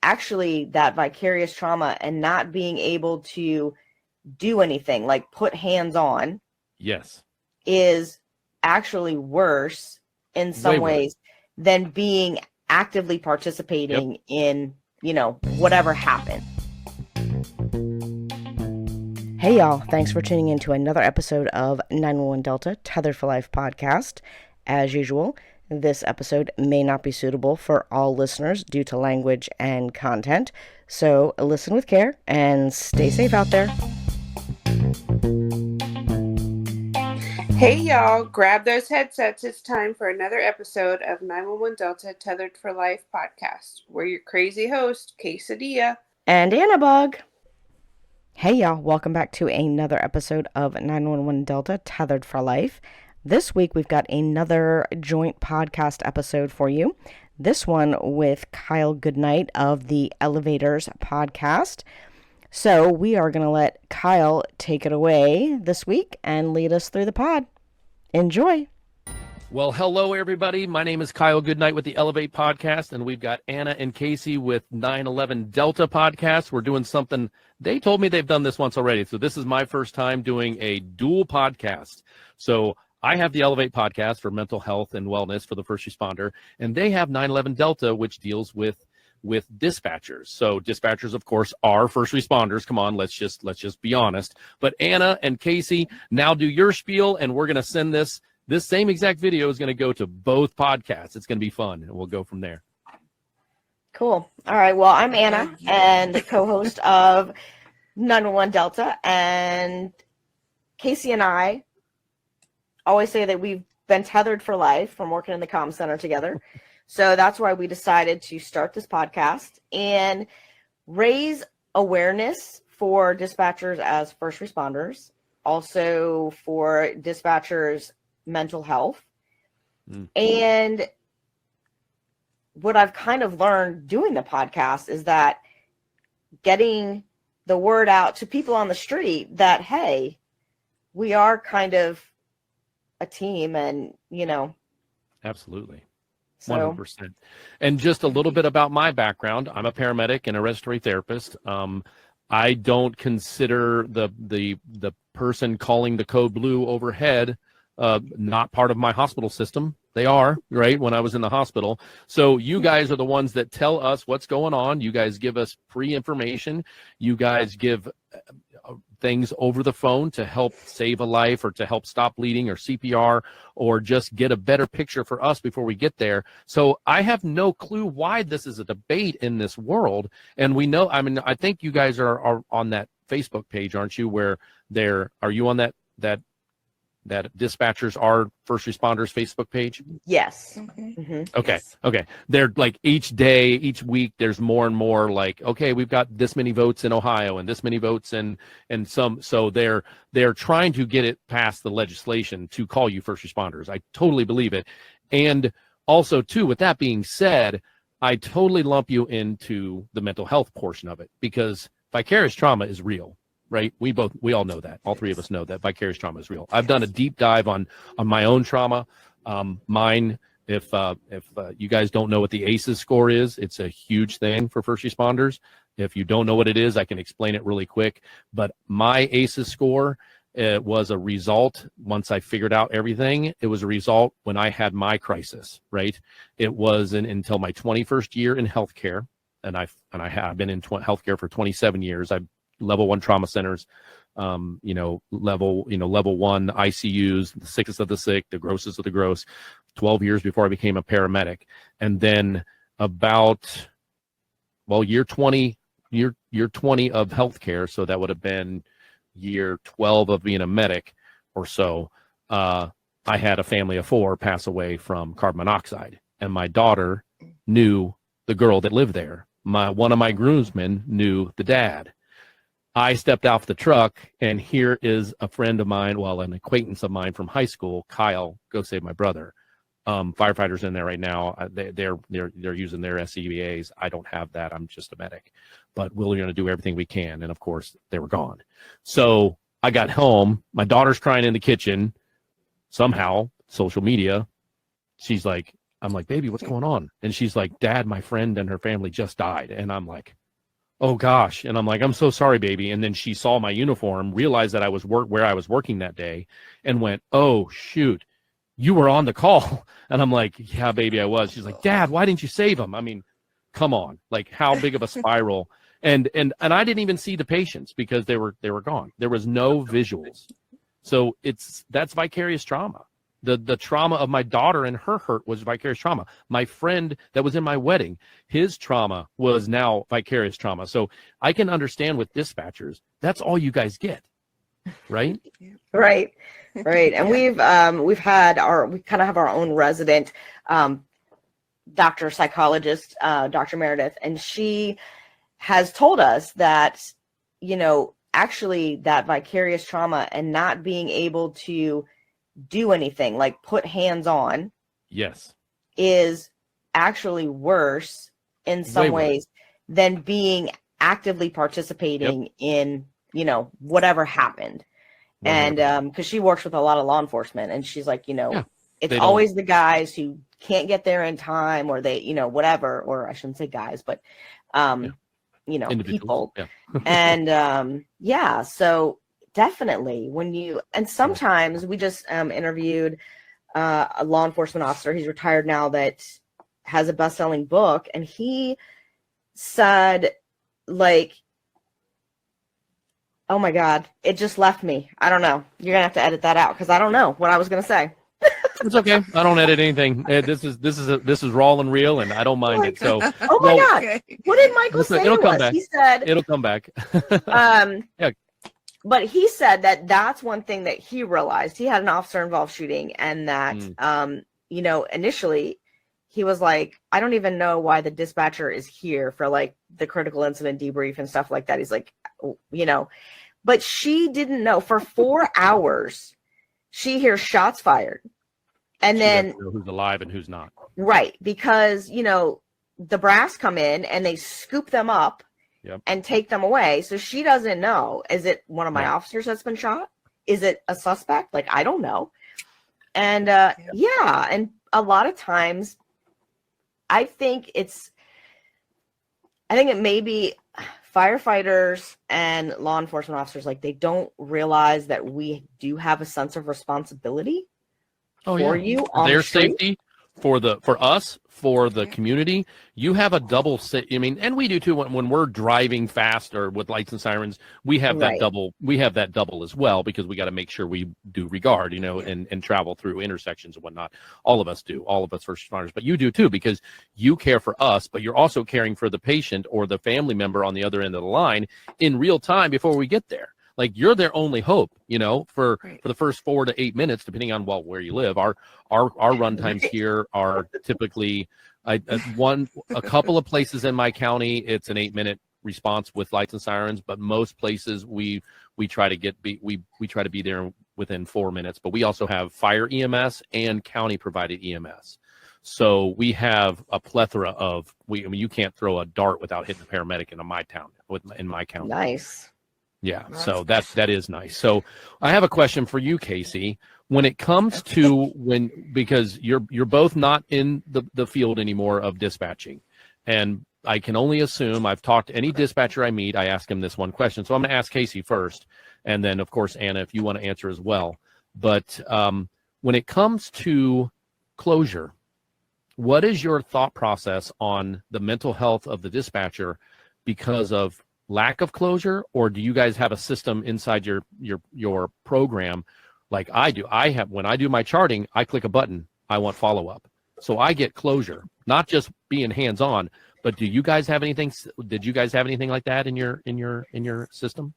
actually that vicarious trauma and not being able to do anything, like put hands on, Yes, is actually worse in some ways than being actively participating in, whatever happened. Hey y'all, thanks for tuning in to another episode of 911 Delta Tethered for Life podcast. As usual, this episode may not be suitable for all listeners due to language and content, so listen with care and stay safe out there. Hey y'all, grab those headsets. It's time for another episode of 911 Delta Tethered for Life podcast. We're your crazy host, Quesadilla. And Annabug. Hey y'all, welcome back to another episode of 911 Delta Tethered for Life. This week we've got another joint podcast episode for you. This one with Kyle Goodnight of the Elevators podcast. So we are going to let Kyle take it away this week and lead us through the pod. Enjoy. Well, hello, everybody. My name is Kyle Goodnight with the Elevate podcast, and we've got Anna and Casey with 911 Delta podcast. We're doing something. They told me they've done this once already, so this is my first time doing a dual podcast. So I have the Elevate podcast for mental health and wellness for the first responder, and they have 911 Delta, which deals with dispatchers. So dispatchers, of course, are first responders. Come on, let's just be honest. But Anna and Casey, now do your spiel, and we're going to send this same exact video is going to go to both podcasts. It's going to be fun, and we'll go from there. Cool. All right. Well, I'm Anna and the co-host of 911 Delta, and Casey and I always say that we've been tethered for life from working in the comm center together. So that's why we decided to start this podcast and raise awareness for dispatchers as first responders, also for dispatchers' mental health. And what I've kind of learned doing the podcast is that getting the word out to people on the street that, hey, we are kind of a team, and, Absolutely. So, 100%. And just a little bit about my background. I'm a paramedic and a respiratory therapist. I don't consider the person calling the code blue overhead not part of my hospital system. They are, right, when I was in the hospital. So you guys are the ones that tell us what's going on. You guys give us free information. You guys give things over the phone to help save a life or to help stop bleeding or CPR or just get a better picture for us before we get there. So I have no clue why this is a debate in this world. And we know, I think you guys are on that Facebook page, aren't you, where are you on that dispatchers are first responders Facebook page? yes. Mm-hmm. Okay. Yes. Okay. They're like each day, each week, there's more and more like, okay, we've got this many votes in Ohio and this many votes and some. So they're trying to get it past the legislation to call you first responders. I totally believe it. And also too, with that being said, I totally lump you into the mental health portion of it because vicarious trauma is real. Right. We all know that. All three of us know that vicarious trauma is real. I've done a deep dive on my own trauma. Mine, if you guys don't know what the ACEs score is, it's a huge thing for first responders. If you don't know what it is, I can explain it really quick. But my ACEs score was a result once I figured out everything. It was a result when I had my crisis. Right. It was until my 21st year in healthcare, and I've been in healthcare for 27 years. I've level 1 trauma centers, level 1 ICUs, the sickest of the sick, the grossest of the gross, 12 years before I became a paramedic. And then about, year 20 of healthcare. So that would have been year 12 of being a medic or so. I had a family of 4 pass away from carbon monoxide, and my daughter knew the girl that lived there. One of my groomsmen knew the dad. I stepped off the truck, and here is a friend of mine, an acquaintance of mine from high school, Kyle, go save my brother. Firefighters in there right now. They're using their SCBAs. I don't have that. I'm just a medic, but we're going to do everything we can. And of course, they were gone. So I got home. My daughter's crying in the kitchen. Somehow, social media, she's like, I'm like, baby, what's going on? And she's like, Dad, my friend and her family just died. And I'm like, oh gosh. And I'm like, I'm so sorry, baby. And then she saw my uniform, realized that I was where I was working that day, and went, oh shoot, you were on the call. And I'm like, yeah, baby, I was. She's like, Dad, why didn't you save him? I mean, come on, like how big of a spiral. And I didn't even see the patients because they were gone. There was no visuals. So that's vicarious trauma. The trauma of my daughter and her hurt was vicarious trauma. My friend that was in my wedding, his trauma was now vicarious trauma. So I can understand with dispatchers, that's all you guys get, right? Right. And we kind of have our own resident doctor psychologist, Dr. Meredith, and she has told us that, actually that vicarious trauma and not being able to do anything like put hands on, yes, is actually worse in some ways than being actively participating in, whatever happened. 100%. And because she works with a lot of law enforcement, and she's like, it's always the guys who can't get there in time, or they, whatever, or I shouldn't say guys, but people. And so definitely and sometimes we just interviewed a law enforcement officer. He's retired now, that has a best-selling book, and he said, like, oh my God, it just left me. I don't know. You're gonna have to edit that out because I don't know what I was gonna say. It's okay. I don't edit anything. This is raw and real, and I don't mind it. So, oh my God, what did Michael say? It'll come back. He said it'll come back. Yeah. But he said that that's one thing that he realized. He had an officer-involved shooting, and that initially he was like, I don't even know why the dispatcher is here for like the critical incident debrief and stuff like that. He's like, but she didn't know. For 4 hours, she hears shots fired. And then who's alive and who's not. Right. Because, the brass come in and they scoop them up and take them away. So she doesn't know. Is it one of my officers that's been shot? Is it a suspect? Like, I don't know. And and a lot of times I think it may be firefighters and law enforcement officers, like, they don't realize that we do have a sense of responsibility for you on their the street. safety, for us, for the community. You have a double and we do too when we're driving fast or with lights and sirens. We have that double. We have that double as well, because we got to make sure we do regard, and travel through intersections and whatnot. All of us do. All of us first responders, but you do too, because you care for us, but you're also caring for the patient or the family member on the other end of the line in real time before we get there. Like, you're their only hope, for the first 4 to 8 minutes, depending on where you live. Our run times here are typically a couple of places in my county, it's an 8-minute response with lights and sirens, but most places we try to we try to be there within 4 minutes. But we also have fire EMS and county provided EMS. So we have a plethora of you can't throw a dart without hitting a paramedic in my county. Nice. Yeah, so that is nice. So I have a question for you, Casey. When it comes to because you're both not in the field anymore of dispatching, and I can only assume, I've talked to any dispatcher I meet, I ask him this one question. So I'm going to ask Casey first, and then of course Anna, if you want to answer as well. But when it comes to closure, what is your thought process on the mental health of the dispatcher because of lack of closure? Or do you guys have a system inside your program like I do? When I do my charting, I click a button, I want follow-up. So I get closure, not just being hands-on, but do you guys have anything? Did you guys have anything like that in your system?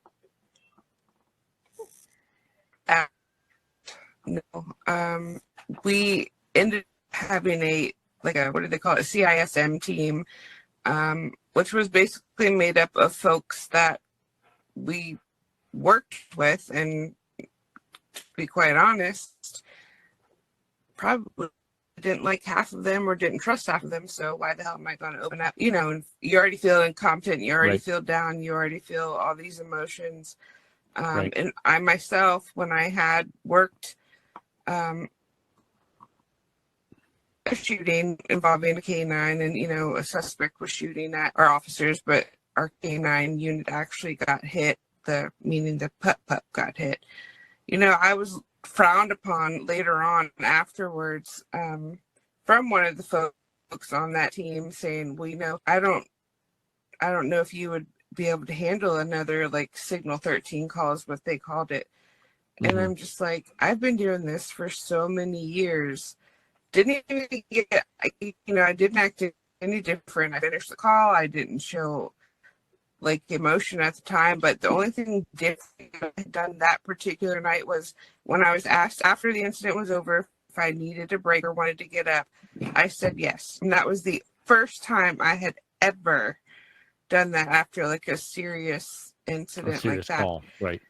No. We ended up having what do they call it? A CISM team, which was basically made up of folks that we worked with, and to be quite honest, probably didn't like half of them or didn't trust half of them. So why the hell am I going to open up? And you already feel incompetent, you already feel down, you already feel all these emotions. And I myself, when I had worked a shooting involving a K-9, and a suspect was shooting at our officers, but our K-9 unit actually got hit. Meaning the pup got hit. I was frowned upon later on afterwards from one of the folks on that team saying, "Well, I don't know if you would be able to handle another like Signal 13 call is what they called it." And I'm just like, I've been doing this for so many years. Didn't even get, I didn't act any different. I finished the call. I didn't show like emotion at the time, but the only thing different I had done that particular night was when I was asked after the incident was over if I needed a break or wanted to get up, I said yes. And that was the first time I had ever done that after like a serious incident like that. Call. Right.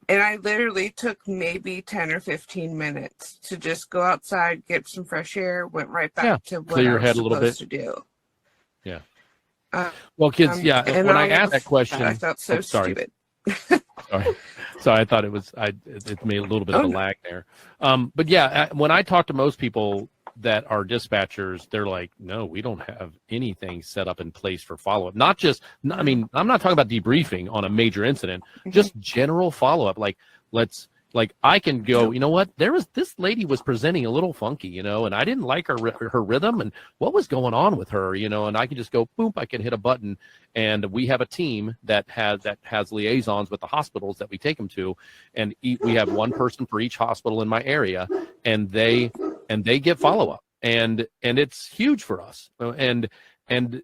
And I literally took maybe 10 or 15 minutes to just go outside, get some fresh air, went right back to what clear your I was head a little bit supposed to do. Yeah. Well, kids, and when I asked that question, I felt so stupid. Sorry, I thought it was, it made a little bit of a lag there. But yeah, when I talk to most people that are dispatchers, they're like, no, we don't have anything set up in place for follow-up. I mean, I'm not talking about debriefing on a major incident, just general follow-up. Like I can go, you know what? This lady was presenting a little funky, and I didn't like her rhythm and what was going on with her, and I can just go, boom, I can hit a button. And we have a team that has liaisons with the hospitals that we take them to. And we have one person for each hospital in my area, and they get follow-up, and it's huge for us. And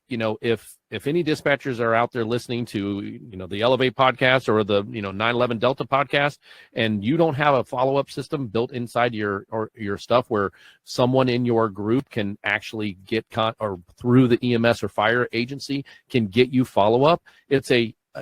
if any dispatchers are out there listening to the Elevate podcast or the 911 Delta podcast, and you don't have a follow-up system built inside your stuff where someone in your group can actually get or through the EMS or fire agency can get you follow-up,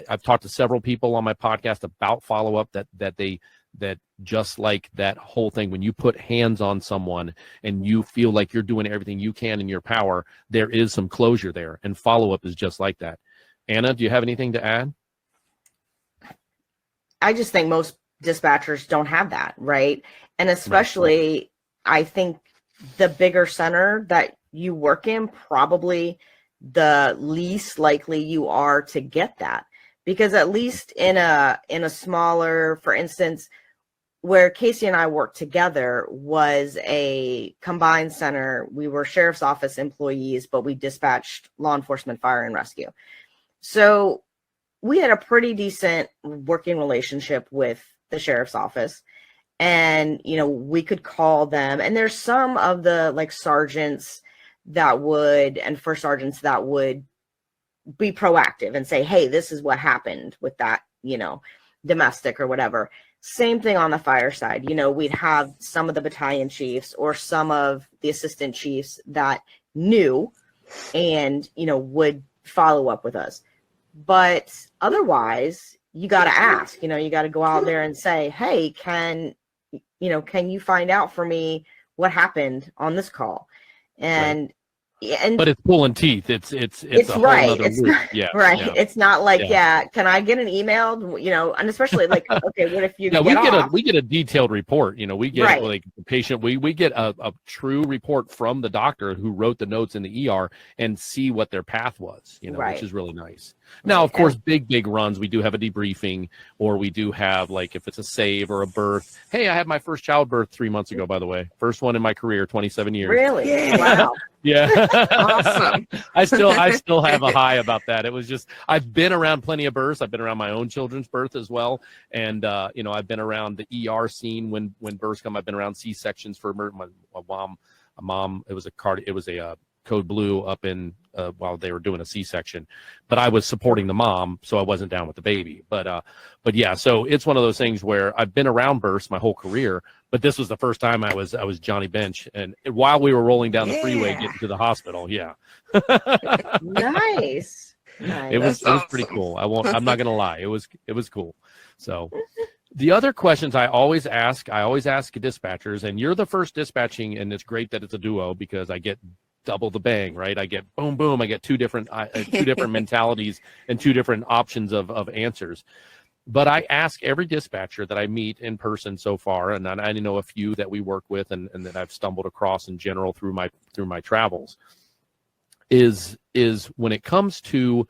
I've talked to several people on my podcast about follow-up that just like that whole thing, when you put hands on someone and you feel like you're doing everything you can in your power, there is some closure there, and follow-up is just like that. Anna, do you have anything to add? I just think most dispatchers don't have that, right? And especially, I think the bigger center that you work in, probably the least likely you are to get that, because at least in a smaller, for instance, where Casey and I worked together was a combined center. We were sheriff's office employees, but we dispatched law enforcement, fire, and rescue. So we had a pretty decent working relationship with the sheriff's office. And, we could call them. And there's some of the sergeants and first sergeants that would be proactive and say, hey, this is what happened with that, domestic or whatever. Same thing on the fire side. We'd have some of the battalion chiefs or some of the assistant chiefs that knew and, would follow up with us. But otherwise, you got to ask, you got to go out there and say, hey, can you find out for me what happened on this call? And but it's pulling teeth. It's a right. whole It's loop. not, Yeah, right. Yeah. It's not like, can I get an email? And especially okay, what if you we get a detailed report. We get the patient. We get a true report from the doctor who wrote the notes in the ER and see what their path was. Which is really nice. Now, of course, big runs, we do have a debriefing, or we do have if it's a save or a birth. Hey, I had my first childbirth 3 months ago, by the way. First one in my career, 27 years. Really? Yeah. Wow. Yeah. Awesome. I still have a high about that. It was just, I've been around plenty of births. I've been around my own children's birth as well. And, I've been around the ER scene when births come. I've been around C-sections for my mom. It was a code blue up in while they were doing a C-section, but I was supporting the mom, so I wasn't down with the baby. But yeah, so it's one of those things where I've been around births my whole career, but this was the first time I was Johnny Bench, and while we were rolling down the freeway getting to the hospital, Nice. It was pretty cool. I'm not gonna lie, it was cool. So the other questions I always ask dispatchers, and you're the first dispatching, and it's great that it's a duo because I get double the bang, right? I get boom. I get two different mentalities and two different options of answers. But I ask every dispatcher that I meet in person so far, and I know a few that we work with and that I've stumbled across in general through my travels, is when it comes to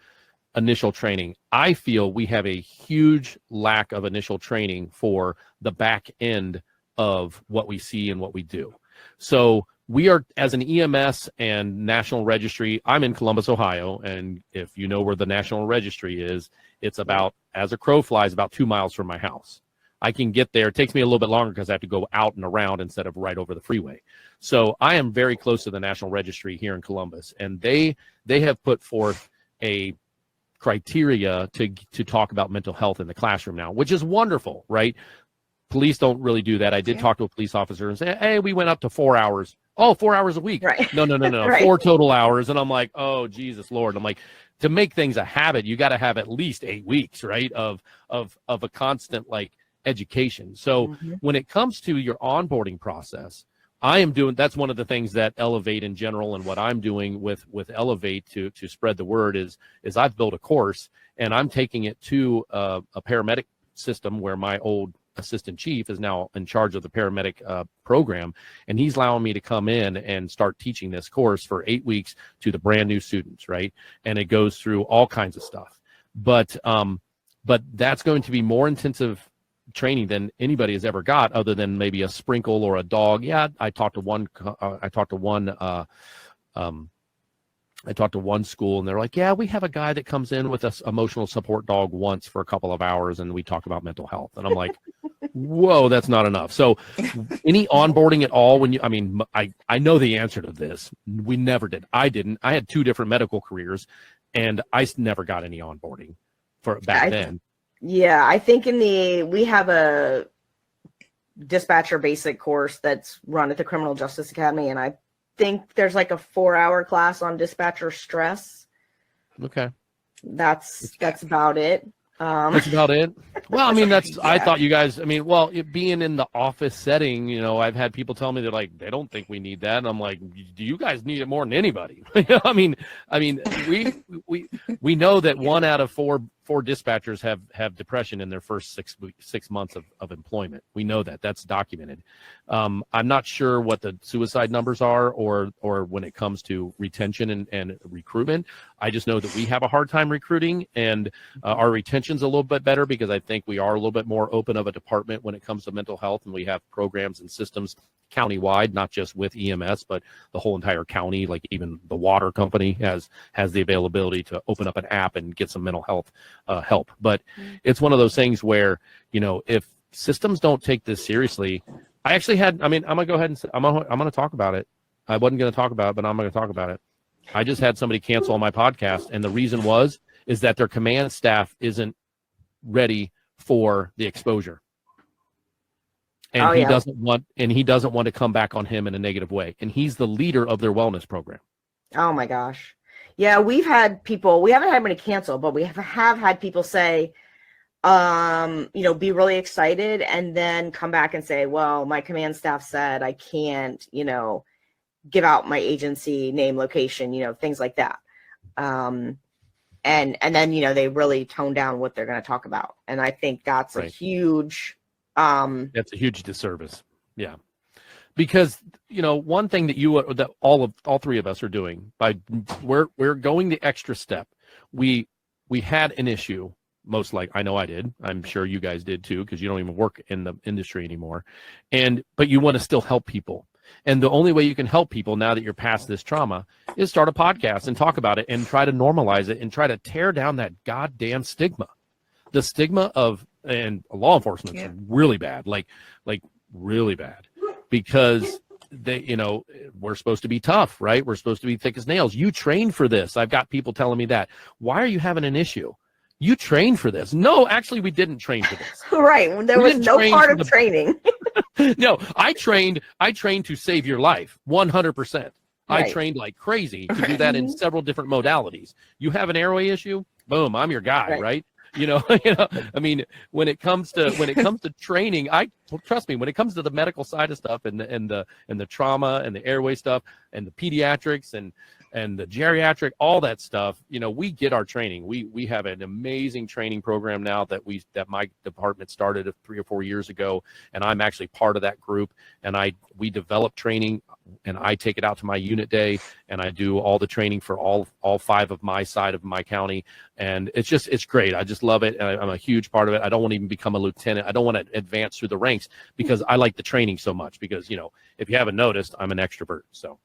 initial training, I feel we have a huge lack of initial training for the back end of what we see and what we do. So we are, as an EMS and National Registry, I'm in Columbus, Ohio, and if you know where the National Registry is, it's about, as a crow flies, about 2 miles from my house. I can get there. It takes me a little bit longer because I have to go out and around instead of right over the freeway. So I am very close to the National Registry here in Columbus, and they have put forth a criteria to talk about mental health in the classroom now, which is wonderful, right? Police don't really do that. I did talk to a police officer and say, hey, we went up to 4 hours. Oh, 4 hours a week. Right. No, Right. 4 total hours. And I'm like, oh, Jesus, Lord. I'm like, to make things a habit, you got to have at least 8 weeks, right, of a constant, like, education. So when it comes to your onboarding process, that's one of the things that Elevate in general, and what I'm doing with Elevate to spread the word is I've built a course, and I'm taking it to a paramedic system where my old assistant chief is now in charge of the paramedic program, and he's allowing me to come in and start teaching this course for 8 weeks to the brand new students, right? And it goes through all kinds of stuff, but that's going to be more intensive training than anybody has ever got, other than maybe a sprinkle or a dog. Yeah, I talked to one school, and they're like, yeah, we have a guy that comes in with an emotional support dog once for a couple of hours, and we talk about mental health. And I'm like, whoa, that's not enough. So any onboarding at all, I know the answer to this. We never did. I didn't. I had 2 different medical careers, and I never got any onboarding for back then. Yeah, I think we have a dispatcher basic course that's run at the Criminal Justice Academy, and I think there's like a 4-hour class on dispatcher stress. Okay. That's about it. That's about it. Well, I thought you guys, being in the office setting, I've had people tell me they're like, they don't think we need that. And I'm like, do you guys need it more than anybody? we know that 1 out of 4 dispatchers have depression in their first 6 months of employment. We know that. That's documented. I'm not sure what the suicide numbers are or when it comes to retention and recruitment. I just know that we have a hard time recruiting, and our retention's a little bit better because I think we are a little bit more open of a department when it comes to mental health, and we have programs and systems countywide, not just with EMS, but the whole entire county. Like even the water company has the availability to open up an app and get some mental health help. But it's one of those things where, if systems don't take this seriously, I actually had, I'm going to go ahead and say, I'm going to talk about it. I wasn't going to talk about it, but I'm going to talk about it. I just had somebody cancel on my podcast, and the reason is that their command staff isn't ready for the exposure. And he doesn't want to come back on him in a negative way. And he's the leader of their wellness program. Oh my gosh. Yeah, we haven't had many cancel, but we have had people say, be really excited and then come back and say, well, my command staff said I can't, give out my agency name, location, things like that. And then, they really tone down what they're going to talk about. And I think that's right. a huge, that's a huge disservice. Yeah. Because, one thing that all 3 of us are doing we're going the extra step. We had an issue, most like, I know I did. I'm sure you guys did too, because you don't even work in the industry anymore. But you want to still help people. And the only way you can help people now that you're past this trauma is start a podcast and talk about it and try to normalize it and try to tear down that goddamn stigma. The stigma and law enforcement is really bad, like really bad, because we're supposed to be tough, right? We're supposed to be thick as nails. You trained for this. I've got people telling me that. Why are you having an issue? You trained for this. No, actually, we didn't train for this. Right. There was no part of training. No, I trained to save your life, 100%. Right. I trained like crazy to do that in several different modalities. You have an airway issue? Boom, I'm your guy, right? When it comes to training, trust me, when it comes to the medical side of stuff and the trauma and the airway stuff and the pediatrics and and the geriatric, all that stuff, we get our training. We have an amazing training program now that my department started 3 or 4 years ago, and I'm actually part of that group. And we develop training, and I take it out to my unit day, and I do all the training for all 5 of my side of my county, and it's great. I just love it, and I'm a huge part of it. I don't want to even become a lieutenant. I don't want to advance through the ranks because I like the training so much. Because if you haven't noticed, I'm an extrovert. So,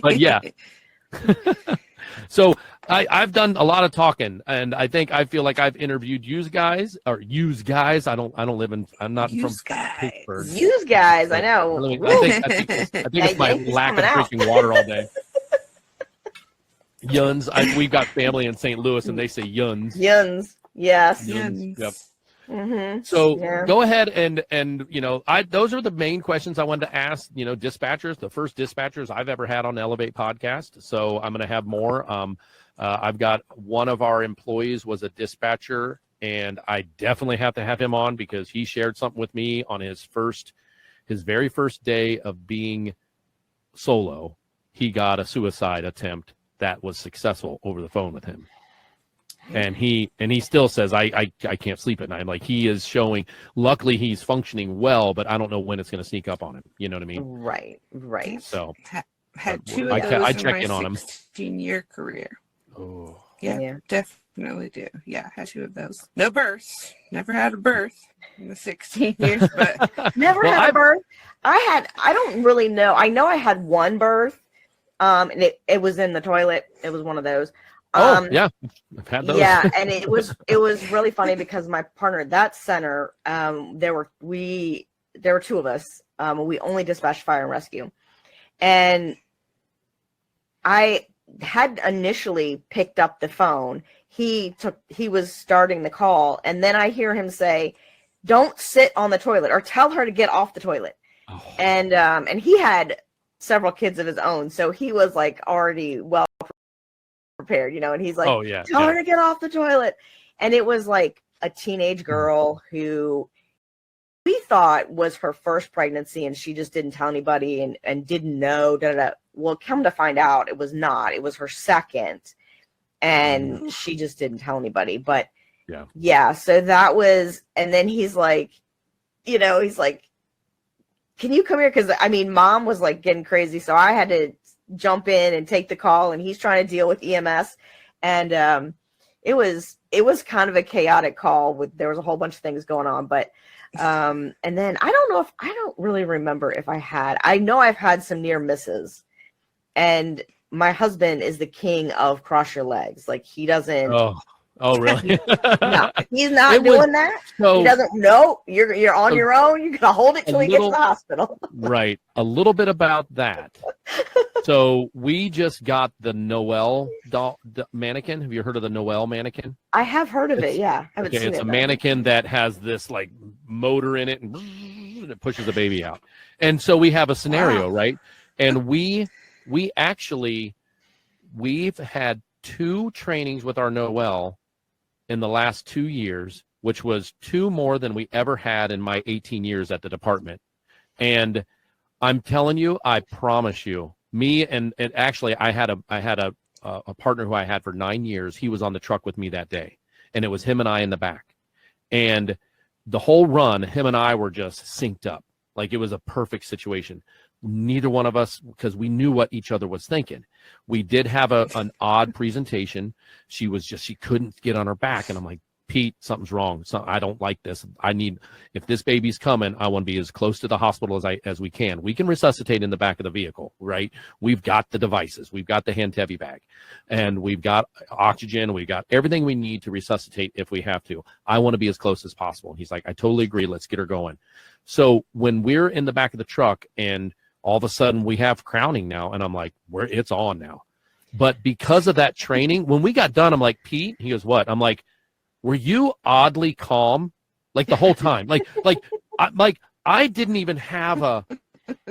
but yeah. So I've done a lot of talking, and I feel like I've interviewed I'm not Use from Pittsburgh. Use guys, I know. I think it's my lack of drinking water all day. Yuns. We've got family in St. Louis, and they say yuns. Yuns. Yes. Yuns. Yep. Mm-hmm. So go ahead and those are the main questions I wanted to ask, dispatchers, the first dispatchers I've ever had on the Elevate podcast. So I'm going to have more. I've got one of our employees was a dispatcher, and I definitely have to have him on because he shared something with me on his very first day of being solo. He got a suicide attempt that was successful over the phone with him. And he still says, I can't sleep at night. Like, he is showing, luckily he's functioning well, but I don't know when it's going to sneak up on him. You know what I mean? Right. So had 2 of I those check in in my on him. 16-year career. Oh, Yeah, definitely do. Yeah, had 2 of those. No births. Never had a birth in the 16 years, but Never had a birth. I don't really know. I know I had one birth. And it was in the toilet. It was one of those. yeah, I've had those. Yeah, and it was really funny because my partner at that center, there were 2 of us. We only dispatched fire and rescue, and I had initially picked up the phone. He was starting the call, and then I hear him say, "Don't sit on the toilet," or tell her to get off the toilet. Oh. And he had several kids of his own, so he was like already well prepared, and he's like, tell her to get off the toilet. And it was like a teenage girl who we thought was her first pregnancy, and she just didn't tell anybody and didn't know. Well, come to find out, it was not. It was her second, and she just didn't tell anybody. But yeah. So that was, and then he's like, can you come here? Because mom was like getting crazy, so I had to jump in and take the call, and he's trying to deal with EMS, and it was kind of a chaotic call. There was a whole bunch of things going on, but and then I don't really remember if I know I've had some near misses, and my husband is the king of cross your legs. Like, he doesn't. Oh, really? No, he's not doing that. He doesn't know. You're on your own. You gotta hold it till he gets to the hospital. Right. A little bit about that. So we just got the Noelle mannequin. Have you heard of the Noelle mannequin? I have heard of it. Yeah, I haven't seen it. It's a mannequin that has this like motor in it, and it pushes the baby out. And so we have a scenario, right? And we've had 2 trainings with our Noelle in the last 2 years, which was 2 more than we ever had in my 18 years at the department. And I'm telling you, I promise you, me and actually I had a partner who I had for 9 years. He was on the truck with me that day, and it was him and I in the back. And the whole run, him and I were just synced up. Like, it was a perfect situation. Neither one of us, because we knew what each other was thinking. We did have an odd presentation. She couldn't get on her back. And I'm like, Pete, something's wrong. I don't like this. If this baby's coming, I want to be as close to the hospital as we can. We can resuscitate in the back of the vehicle, right? We've got the devices. We've got the hand-heavy bag, and we've got oxygen. We've got everything we need to resuscitate if we have to. I want to be as close as possible. And he's like, I totally agree. Let's get her going. So when we're in the back of the truck and all of a sudden we have crowning now, and I'm like, it's on now. But because of that training, when we got done, I'm like, Pete, he goes, what? I'm like, were you oddly calm? Like, the whole time, I didn't even have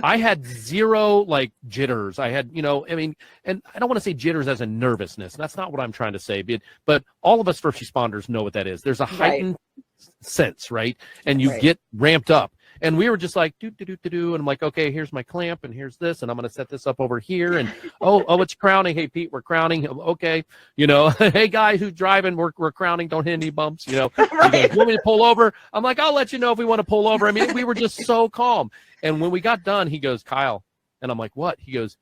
I had zero like jitters. I had, and I don't want to say jitters as a nervousness. That's not what I'm trying to say, but all of us first responders know what that is. There's a heightened sense, right? And you get ramped up. And we were just like, do, do, do, do, do. And I'm like, okay, here's my clamp and here's this. And I'm going to set this up over here. And, oh, it's crowning. Hey, Pete, we're crowning. Okay. Hey, guys who's driving, we're crowning. Don't hit any bumps. He goes, you want me to pull over? I'm like, I'll let you know if we want to pull over. I mean, we were just so calm. And when we got done, he goes, Kyle. And I'm like, what? He goes,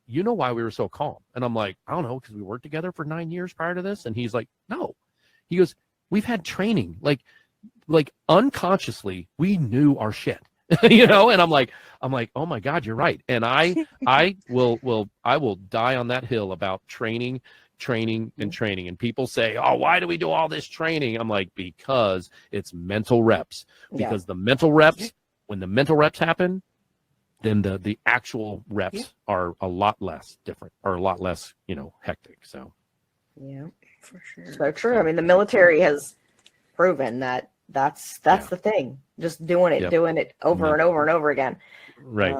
you know why we were so calm? And I'm like, I don't know, because we worked together for 9 years prior to this. And he's like, no. He goes, we've had training. Like unconsciously, we knew our shit. And I'm like, oh my God, you're right. And I will die on that hill about training. And people say, oh, why do we do all this training? I'm like, because it's mental reps. Because the mental reps, when the mental reps happen, then the actual reps are a lot less different, or a lot less, hectic. So yeah, for sure. So true. I mean, the military has proven that's the thing. Just doing it over and over and over again. Right.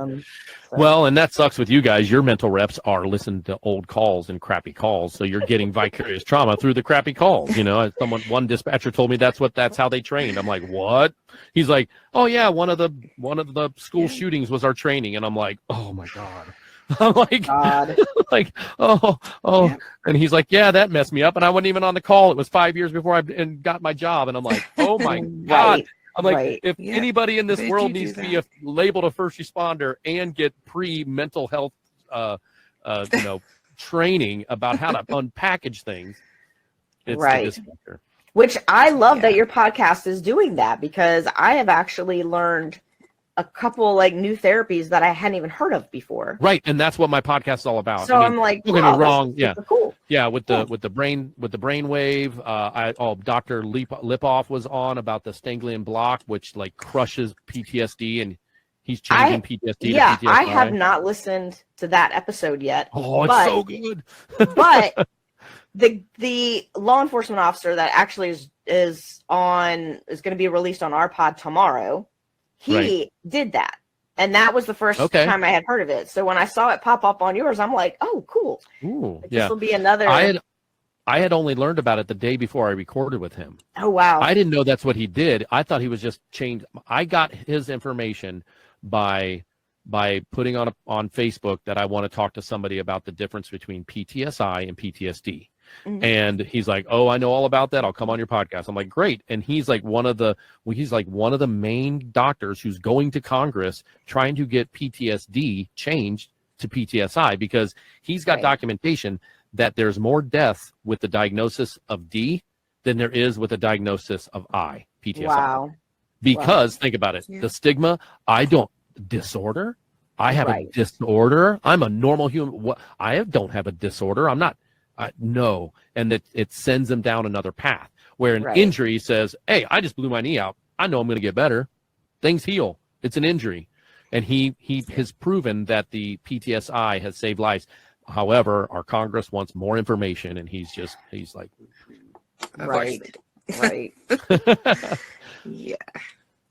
Well, and that sucks with you guys. Your mental reps are listening to old calls and crappy calls, so you're getting vicarious trauma through the crappy calls. One dispatcher told me that's how they trained. I'm like, what? He's like, oh yeah, one of the school shootings was our training, and I'm like, oh my God. I'm like, God. oh, yeah. And he's like, yeah, that messed me up, and I wasn't even on the call. It was 5 years before I got my job, and I'm like, oh my God. I'm like, if anybody in this world needs to be labeled a first responder and get pre-mental health, training about how to unpackage things, it's the dispatcher. Which I love that your podcast is doing that, because I have actually learned a couple new therapies that I hadn't even heard of before. Right, and that's what my podcast is all about. So I'm like, don't get me wrong, cool. Yeah, with the brain wave, Dr. Lipoff was on about the Stenglian block, which crushes PTSD, and he's changing PTSD to PTSD. I have not listened to that episode yet. Oh, it's so good. But the law enforcement officer that actually is going to be released on our pod tomorrow, he did that. And that was the first time I had heard of it. So when I saw it pop up on yours, I'm like, oh, cool. Ooh, this will be another. I had only learned about it the day before I recorded with him. Oh, wow. I didn't know that's what he did. I thought he was just changed. I got his information by putting on Facebook that I want to talk to somebody about the difference between PTSI and PTSD. Mm-hmm. And he's like, oh, I know all about that. I'll come on your podcast. I'm like, great. And he's like one of the main doctors who's going to Congress trying to get PTSD changed to PTSI, because he's got documentation that there's more death with the diagnosis of D than there is with the diagnosis of PTSI. Wow. Because think about it, the stigma, I have a disorder. I'm a normal human. I don't have a disorder. I'm not. No, and that it sends them down another path, where an injury says, hey, I just blew my knee out. I know I'm going to get better. Things heal. It's an injury. And he has proven that the PTSI has saved lives. However, our Congress wants more information, and he's like, right. Yeah.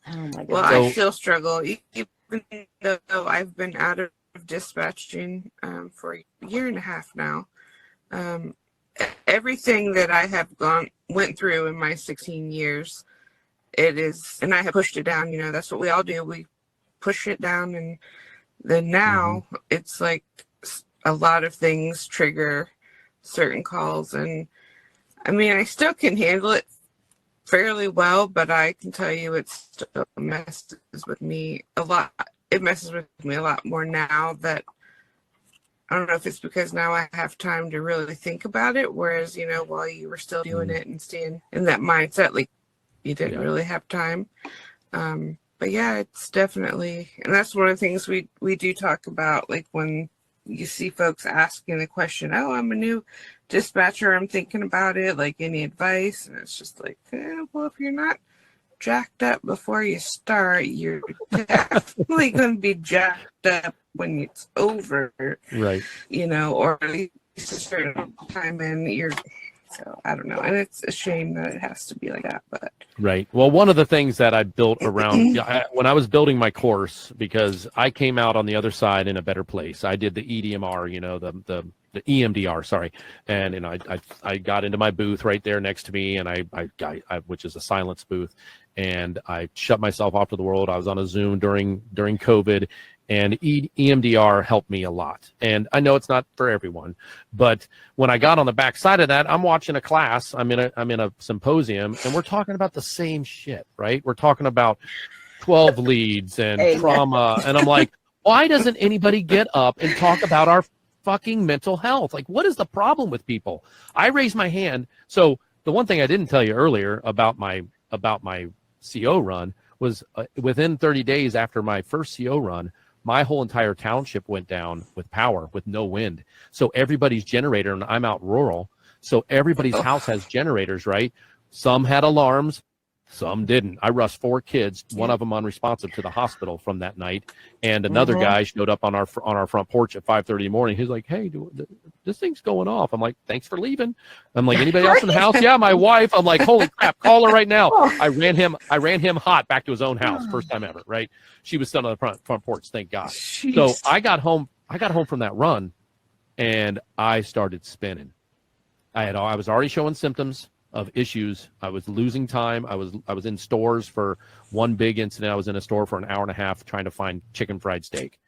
Oh my God. Well, I still struggle, even though I've been out of dispatching for a year and a half now. Everything that I have went through in my 16 years, and I have pushed it down. That's what we all do. We push it down, and then now it's like a lot of things trigger certain calls, and I mean, I still can handle it fairly well, but I can tell you it still messes with me a lot. It messes with me a lot more now that I don't know if it's because now I have time to really think about it, whereas, while you were still doing it and staying in that mindset, you didn't really have time. But yeah, it's definitely, and that's one of the things we do talk about, when you see folks asking the question, oh, I'm a new dispatcher, I'm thinking about it, any advice? And it's just well, if you're not jacked up before you start, you're definitely going to be jacked up when it's over, right? Or at least a certain time in so I don't know, and it's a shame that it has to be like that, but right. Well, one of the things that I built around when I was building my course, because I came out on the other side in a better place. I did the EDMR, the EMDR, sorry. And I got into my booth right there next to me, and I which is a silence booth, and I shut myself off to the world. I was on a Zoom during COVID, and EMDR helped me a lot. And I know it's not for everyone, but when I got on the back side of that, I'm watching a class. I'm in a symposium, and we're talking about the same shit, right? We're talking about 12 leads and trauma, and I'm like, why doesn't anybody get up and talk about our fucking mental health? Like, what is the problem with people? I raised my hand. So the one thing I didn't tell you earlier about my CO run was within 30 days after my first CO run, my whole entire township went down with power, with no wind. So everybody's generator, and I'm out rural, so everybody's house has generators, right? Some had alarms, some didn't. I rushed 4 kids, one of them unresponsive, to the hospital from that night, and another guy showed up on our front porch at 5:30 in the morning. He's like, "Hey, this thing's going off." I'm like, "Thanks for leaving." I'm like, "Anybody else in the house?" "Yeah, my wife." I'm like, "Holy crap, call her right now." I ran him hot back to his own house, first time ever, right? She was still on the front porch, thank God. Jeez. So I got home from that run, and I started spinning. I was already showing symptoms of issues. I was losing time. I was in stores for one big incident. I was in a store for an hour and a half trying to find chicken fried steak.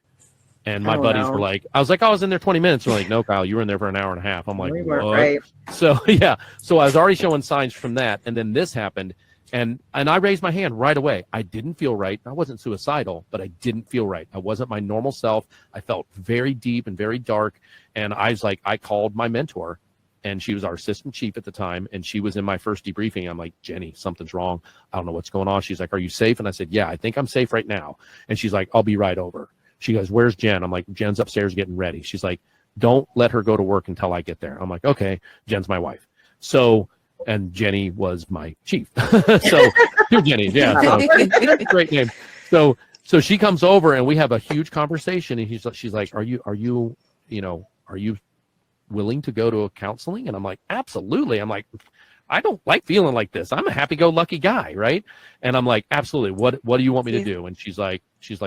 And my buddies were like, I was in there 20 minutes. They're like, "No, Kyle, you were in there for an hour and a half." I'm like, "What?" Right. So yeah. So I was already showing signs from that. And then this happened. And I raised my hand right away. I didn't feel right. I wasn't suicidal, but I didn't feel right. I wasn't my normal self. I felt very deep and very dark. And I was like, I called my mentor, and she was our assistant chief at the time, and she was in my first debriefing. I'm like, "Jenny, something's wrong. I don't know what's going on." She's like, "Are you safe?" And I said, "Yeah, I think I'm safe right now." And she's like, "I'll be right over." She goes, "Where's Jen?" I'm like, "Jen's upstairs getting ready." She's like, "Don't let her go to work until I get there." I'm like, "Okay." Jen's my wife. So, and Jenny was my chief. So, you're Jenny. Yeah. So, great name. So she comes over, and we have a huge conversation, and she's like, are you willing to go to a counseling? And I'm like, "Absolutely." I'm like, "I don't like feeling like this. I'm a happy-go-lucky guy, right?" And I'm like, "Absolutely. What do you want me to do?" And she's like,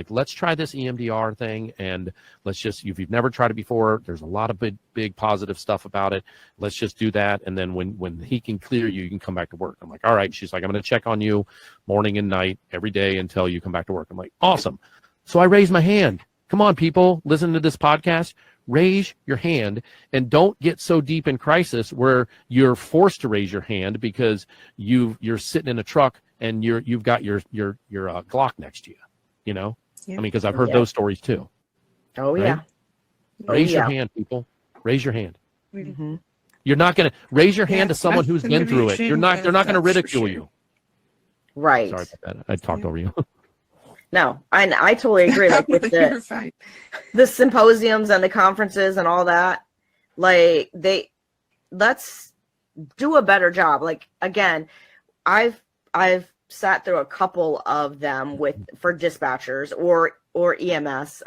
"Let's try this EMDR thing, and let's just, if you've never tried it before, there's a lot of big positive stuff about it. Let's just do that. And then when he can clear you, you can come back to work." I'm like, "All right." She's like, "I'm going to check on you morning and night every day until you come back to work." I'm like, "Awesome." So I raised my hand. Come on, people, listen to this podcast. Raise your hand, and don't get so deep in crisis where you're forced to raise your hand because you're sitting in a truck and you've got your Glock next to you. You know, I mean, because I've heard those stories too. Oh right? yeah. Raise your hand, people. Raise your hand. Mm-hmm. You're not going to raise your hand to someone who's been through it. They're not going to ridicule you. Right. Sorry about that. I talked over you. No, I totally agree. Like with the symposiums and the conferences and all that, like let's do a better job. Like, again, I've sat through a couple of them for dispatchers or EMS,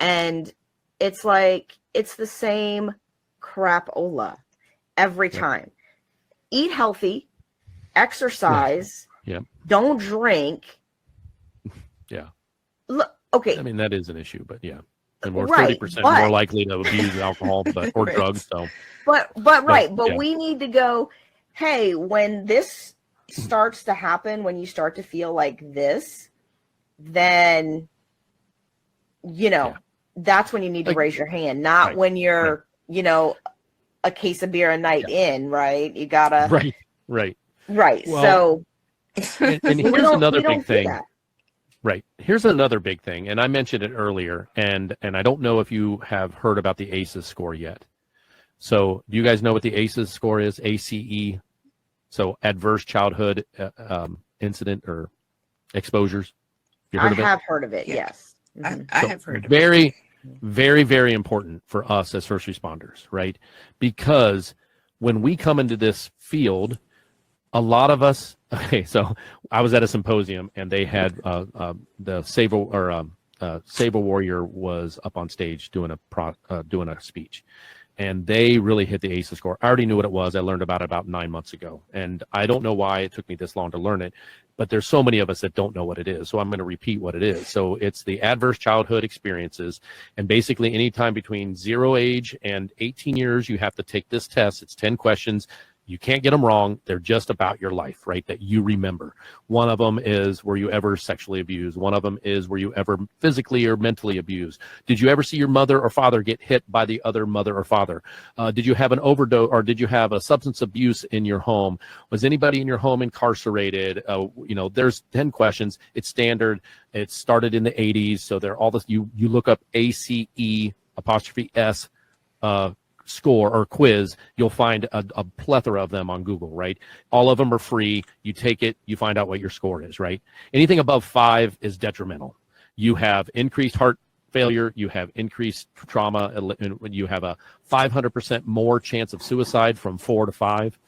and it's like it's the same crapola every time. Eat healthy, exercise, don't drink. Yeah. Look, okay. I mean, that is an issue, but yeah. And we're 30% more likely to abuse alcohol or drugs. So But we need to go, hey, when this starts to happen, when you start to feel like this, then that's when you need to raise your hand, not when you're, a case of beer a night in, right? You gotta Right. Well, so and here's another big thing. Right. Here's another big thing, and I mentioned it earlier, and I don't know if you have heard about the ACEs score yet. So do you guys know what the ACEs score is? ACE. So adverse childhood incident or exposures. You heard of it? I have heard of it, yes. Mm-hmm. I have heard of it. Very, very, very important for us as first responders, right? Because when we come into this field, a lot of us, okay, so I was at a symposium, and they had the Saber Warrior was up on stage doing a speech, and they really hit the ACEs score. I already knew what it was. I learned about it about 9 months ago, and I don't know why it took me this long to learn it, but there's so many of us that don't know what it is. So I'm going to repeat what it is. So it's the adverse childhood experiences, and basically anytime between 0 age and 18 years, you have to take this test. It's 10 questions. You can't get them wrong. They're just about your life, right? That you remember. One of them is, were you ever sexually abused? One of them is, were you ever physically or mentally abused? Did you ever see your mother or father get hit by the other mother or father? Did you have an overdose, or did you have a substance abuse in your home? Was anybody in your home incarcerated? There's 10 questions. It's standard. It started in the 80s. So they're all this, you look up ACE''S, score or quiz, you'll find a plethora of them on Google, right? All of them are free. You take it, you find out what your score is, right? Anything above 5 is detrimental. You have increased heart failure, you have increased trauma, you have a 500% more chance of suicide from 4 to 5.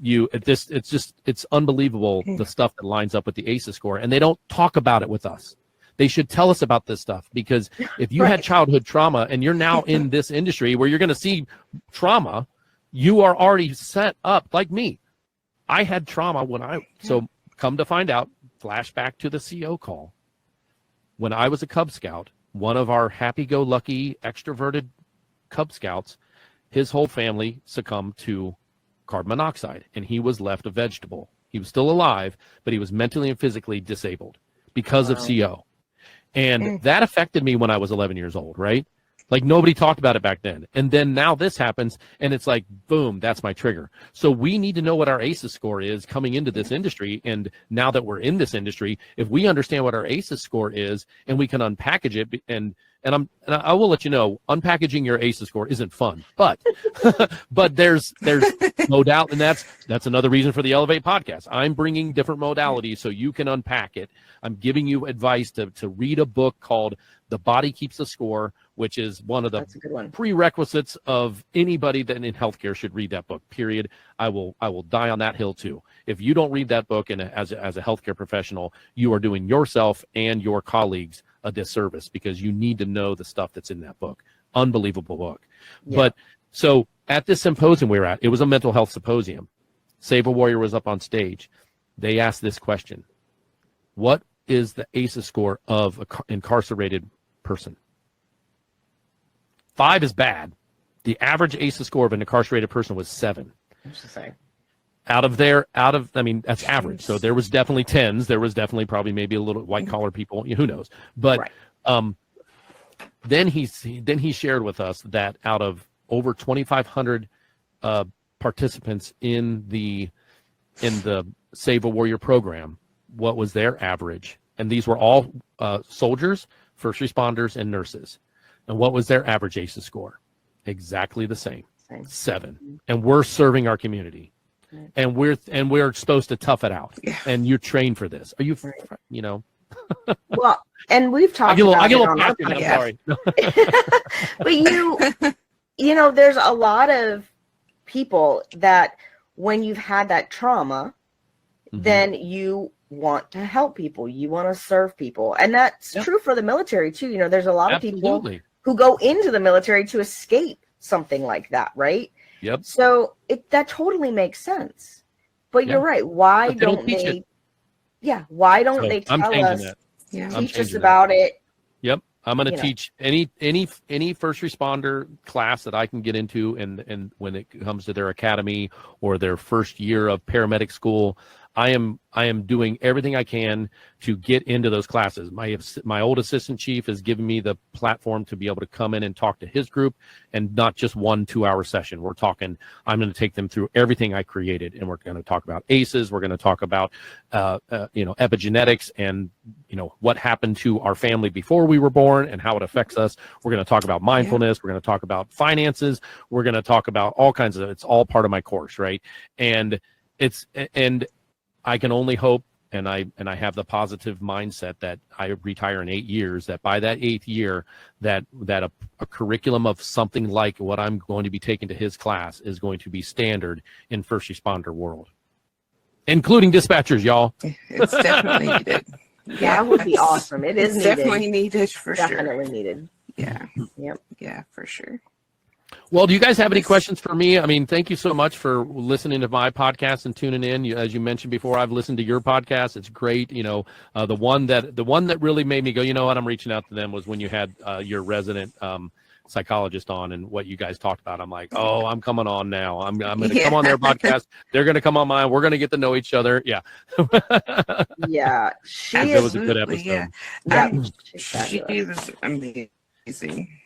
It's unbelievable the stuff that lines up with the ACEs score, and they don't talk about it with us. They should tell us about this stuff, because if you had childhood trauma and you're now in this industry where you're going to see trauma, you are already set up like me. I had trauma so come to find out, flashback to the CO call. When I was a Cub Scout, one of our happy-go-lucky, extroverted Cub Scouts, his whole family succumbed to carbon monoxide, and he was left a vegetable. He was still alive, but he was mentally and physically disabled because of CO. And that affected me when I was 11 years old, right? Like nobody talked about it back then. And then now this happens, and it's like, boom, that's my trigger. So we need to know what our ACEs score is coming into this industry. And now that we're in this industry, if we understand what our ACEs score is and we can unpackage it, and I will let you know, unpackaging your ACEs score isn't fun, but there's modality, and that's another reason for the Elevate podcast. I'm bringing different modalities so you can unpack it. I'm giving you advice to read a book called The Body Keeps a Score, which is one of the prerequisites of anybody that in healthcare should read that book, period. I will die on that hill too. If you don't read that book, and as a healthcare professional, you are doing yourself and your colleagues a disservice, because you need to know the stuff that's in that book. Unbelievable book. Yeah. But so at this symposium we were at, it was a mental health symposium. Save a Warrior was up on stage. They asked this question: what is the ACEs score of an incarcerated person? 5 is bad. The average ACEs score of an incarcerated person was 7. Interesting. I mean, that's average. So there was definitely 10s. There was definitely probably maybe a little white collar people, who knows. But then he shared with us that out of over 2,500 participants in the Save a Warrior program, what was their average? And these were all soldiers, first responders, and nurses. And what was their average ACEs score? Exactly the same. 7. And we're serving our community. And we're supposed to tough it out. Yeah. And you're trained for this. Are you, Well, and we've talked about it on our podcast. But there's a lot of people that when you've had that trauma, then you want to help people. You want to serve people. And that's true for the military too. There's a lot of people who go into the military to escape something like that, right? Yep. So that totally makes sense. But you're right. Why don't they? Yeah. Why don't they tell us? Teach us about it. Yep. I'm going to teach any first responder class that I can get into, and when it comes to their academy or their first year of paramedic school, I am doing everything I can to get into those classes. My old assistant chief has given me the platform to be able to come in and talk to his group, and not just 1-2 hour session. I'm going to take them through everything I created, and we're going to talk about ACEs. We're going to talk about epigenetics and what happened to our family before we were born and how it affects us. We're going to talk about mindfulness. We're going to talk about finances. We're going to talk about all kinds of. It's all part of my course, right? And I can only hope, and I have the positive mindset that I retire in 8 years, that by that 8th year, that a curriculum of something like what I'm going to be taking to his class is going to be standard in first responder world, including dispatchers, y'all. It's definitely needed. That would be awesome. It's definitely needed for sure. Definitely needed. Yeah. Yep. Yeah, for sure. Well, do you guys have any questions for me? I mean, thank you so much for listening to my podcast and tuning in. As you mentioned before, I've listened to your podcast. It's great. The one that really made me go, you know what, I'm reaching out to them was when you had your resident psychologist on and what you guys talked about. I'm like, oh, I'm coming on now. I'm going to come on their podcast. They're going to come on mine. We're going to get to know each other. Yeah. Yeah, It was a good episode. Yeah. She was amazing.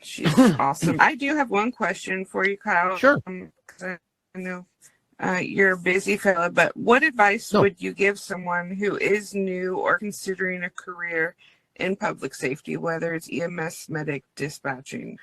She's awesome. I do have one question for you, Kyle. Sure. Because I know you're a busy fella, but what advice would you give someone who is new or considering a career in public safety, whether it's EMS, medic, dispatching?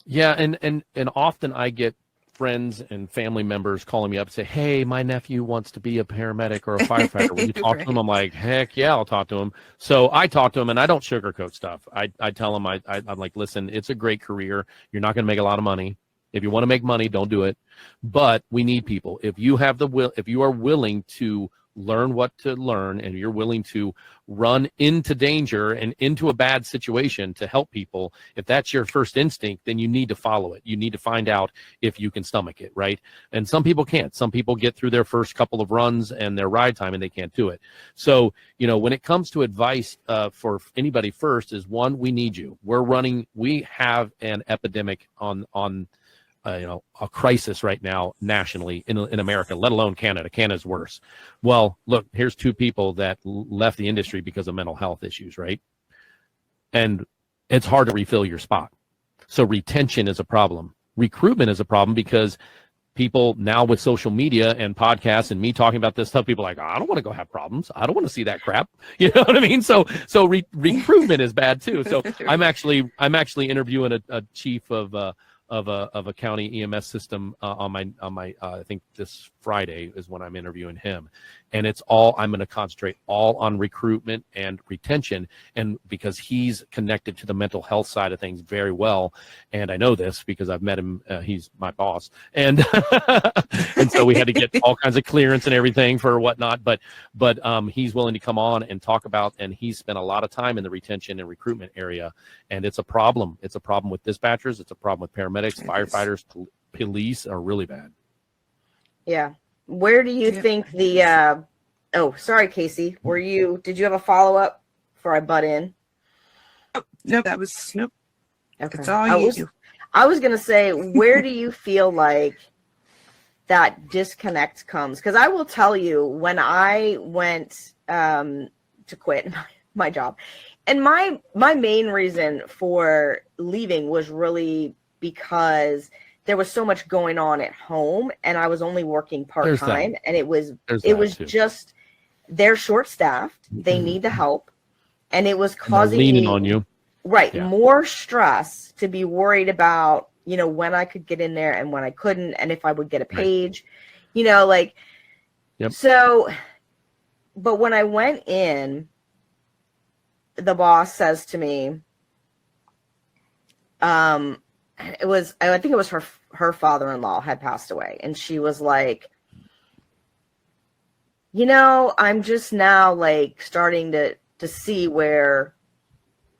Yeah, and often I get friends and family members calling me up and say, hey, my nephew wants to be a paramedic or a firefighter. Will you talk to him? I'm like, heck yeah, I'll talk to him. So I talk to him, and I don't sugarcoat stuff. I tell him, I'm like, listen, it's a great career. You're not going to make a lot of money. If you want to make money, don't do it. But we need people. If you have the will, if you are willing to learn what to learn, and you're willing to run into danger and into a bad situation to help people, if that's your first instinct, then you need to follow it. You need to find out if you can stomach it, right? And some people can't. Some people get through their first couple of runs and their ride time and they can't do it. So, when it comes to advice for anybody, first is, one, we need you. We have an epidemic on a crisis right now nationally in America, let alone Canada. Canada's worse. Well, look, here's two people that left the industry because of mental health issues, right? And it's hard to refill your spot. So retention is a problem. Recruitment is a problem because people now with social media and podcasts and me talking about this stuff, people are like, I don't want to go have problems. I don't want to see that crap. You know what I mean? So recruitment is bad too. So I'm actually interviewing a chief of a county EMS system on my I think this Friday is when I'm interviewing him, and I'm going to concentrate all on recruitment and retention, and because he's connected to the mental health side of things very well, and I know this because I've met him. He's my boss, and and so we had to get all kinds of clearance and everything for whatnot, but he's willing to come on and talk about, and he's spent a lot of time in the retention and recruitment area, and it's a problem. It's a problem with dispatchers. It's a problem with paramedics, firefighters, police are really bad. Yeah. Where do you think the sorry, Casey. Did you have a follow-up before I butt in? No, that was nope. Okay. It's all you. I was gonna say, where do you feel like that disconnect comes? Because I will tell you, when I went to quit my job, and my main reason for leaving was really because there was so much going on at home, and I was only working part-time, and it was just, they're short-staffed. They need the help, and it was causing leaning on you. Right. Yeah. More stress to be worried about, when I could get in there and when I couldn't, and if I would get a page, Yep. So, but when I went in, the boss says to me, I think it was her father-in-law had passed away, and she was like, I'm just now like starting to see where,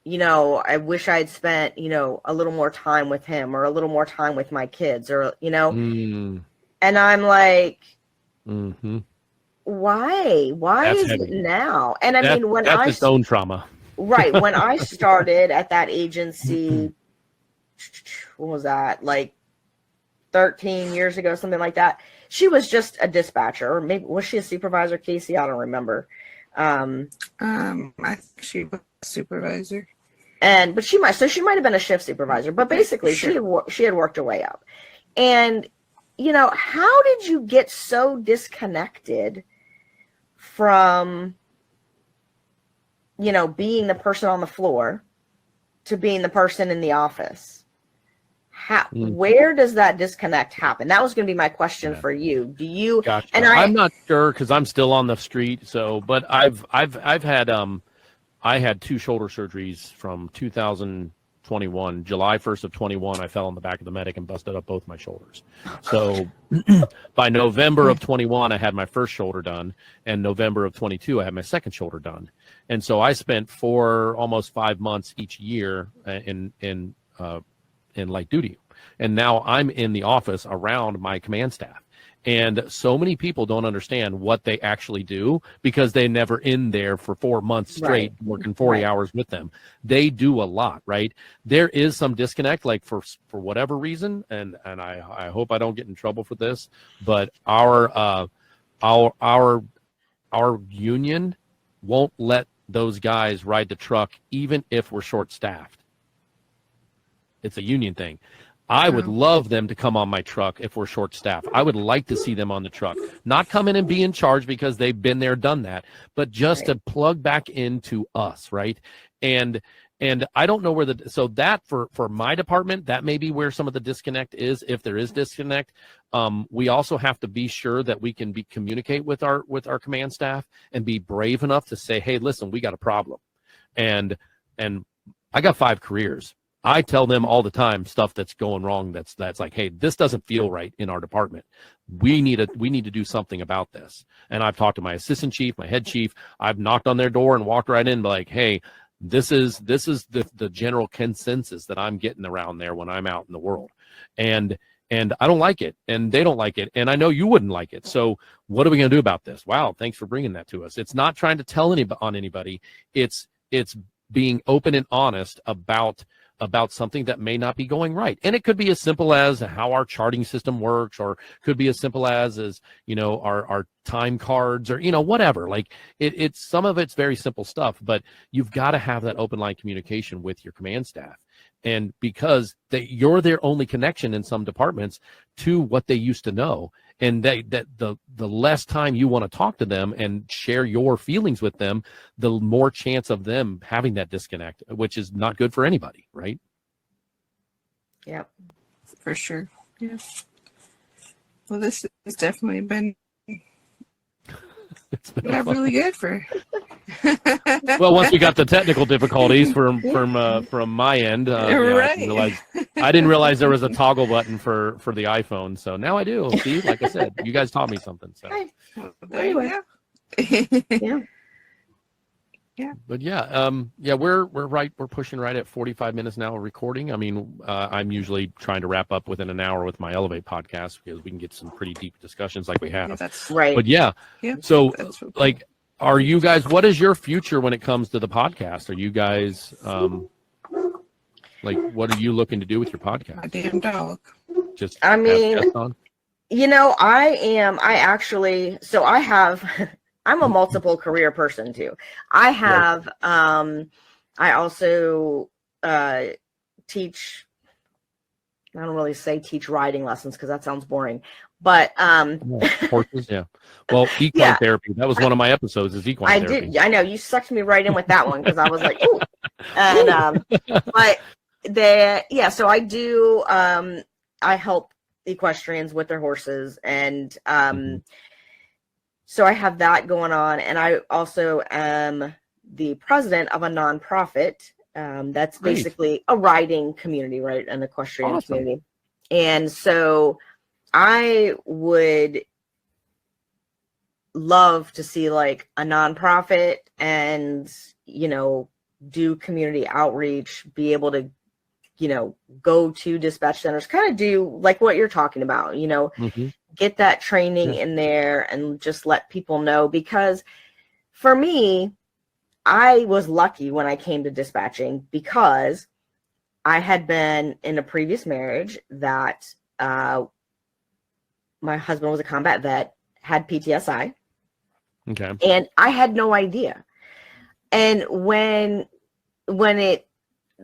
I wish I'd spent, a little more time with him, or a little more time with my kids, or, and I'm like, why That's is heavy. it now? And I mean, that's its own trauma. Right. When I started at that agency, what was that, like 13 years ago, something like that, she was just a dispatcher. Or maybe was she a supervisor, Casey? I don't remember. I think she was a supervisor. But she might have been a shift supervisor, but basically she had worked her way up. And how did you get so disconnected from being the person on the floor to being the person in the office? Where does that disconnect happen? That was going to be my question for you. Do you? Gotcha. And I'm not sure because I'm still on the street. So, but I've had I had 2 shoulder surgeries from 2021. July 1st of 21, I fell on the back of the medic and busted up both my shoulders. So by November of 21, I had my first shoulder done, and November of 22, I had my second shoulder done. And so I spent almost 5 months each year in in light duty. And now I'm in the office around my command staff. And so many people don't understand what they actually do because they're never in there for 4 months straight working 40 hours with them. They do a lot, right? There is some disconnect, like for whatever reason, and I hope I don't get in trouble for this, but our union won't let those guys ride the truck even if we're short staffed. It's a union thing. I would love them to come on my truck if we're short staffed. I would like to see them on the truck, not come in and be in charge because they've been there, done that, but just to plug back into us, right? And I don't know where so that for my department, that may be where some of the disconnect is, if there is disconnect. We also have to be sure that we can communicate with our command staff and be brave enough to say, hey, listen, we got a problem. And I got 5 careers. I tell them all the time stuff that's going wrong. That's like, hey, this doesn't feel right in our department. We need to do something about this. And I've talked to my assistant chief, my head chief. I've knocked on their door and walked right in, like, hey, this is the general consensus that I'm getting around there when I'm out in the world. And I don't like it, and they don't like it, and I know you wouldn't like it. So what are we going to do about this? Wow, thanks for bringing that to us. It's not trying to tell anybody. It's being open and honest about something that may not be going right. And it could be as simple as how our charting system works, or could be as simple as our time cards, or whatever. Like it's some of it's very simple stuff, but you've got to have that open line communication with your command staff. And because you're their only connection in some departments to what they used to know. And the less time you want to talk to them and share your feelings with them, the more chance of them having that disconnect, which is not good for anybody, right? Yeah, for sure. Yeah. Well, this has definitely been not really good for. Well, once we got the technical difficulties from my end, right. I didn't realize there was a toggle button for the iPhone. So now I do. See, like I said, you guys taught me something. So Anyway. Yeah. Yeah. But we're pushing right at 45 minutes now of recording. I mean, I'm usually trying to wrap up within an hour with my Elevate podcast because we can get some pretty deep discussions like we have. Yeah, that's right. But so like, are you guys, what is your future when it comes to the podcast? Are you guys, like, what are you looking to do with your podcast? my damn dog. Just, I mean, have guests on? I'm a multiple career person too. I have, I also teach, I don't really say teach riding lessons because that sounds boring, but horses, yeah. Well, equine therapy. That was one of my episodes. Is equine therapy. I know you sucked me right in with that one because I was like, ooh. And but so I do. I help equestrians with their horses, and so I have that going on, and I also am the president of a nonprofit that's basically a riding community, right? An equestrian community. And so I would love to see like a nonprofit and, do community outreach, be able to, go to dispatch centers, kind of do like what you're talking about, get that training in there and just let people know. Because for me, I was lucky when I came to dispatching because I had been in a previous marriage that my husband was a combat vet, had PTSI. Okay. And I had no idea. And when it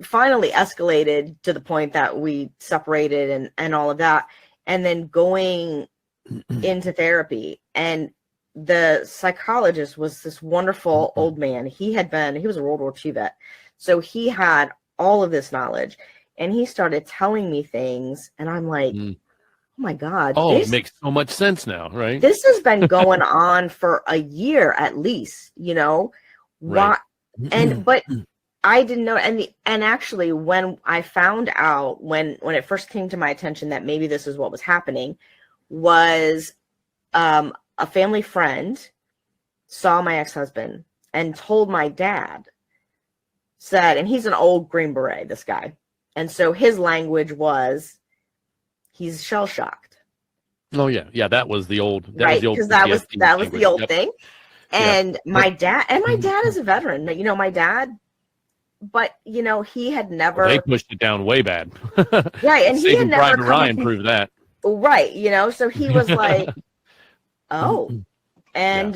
finally escalated to the point that we separated and all of that, and then going into therapy, and the psychologist was this wonderful old man. He was a World War II vet. So he had all of this knowledge, and he started telling me things, and I'm like, oh my God. It makes so much sense now, right? This has been going on for a year at least, Right. But I didn't know. And actually when I found out, when it first came to my attention that maybe this is what was happening, was a family friend saw my ex-husband and told my dad, and he's an old Green Beret, this guy. And so his language was he's shell shocked. Oh yeah. That was the old. Right. Because that was PTSD the language. old Yep. thing. And my dad is a veteran. You know, my dad, but you know, he had never. They pushed it down way bad. Right, and he had never Private Ryan proved that. Right, you know, so he was like, oh, and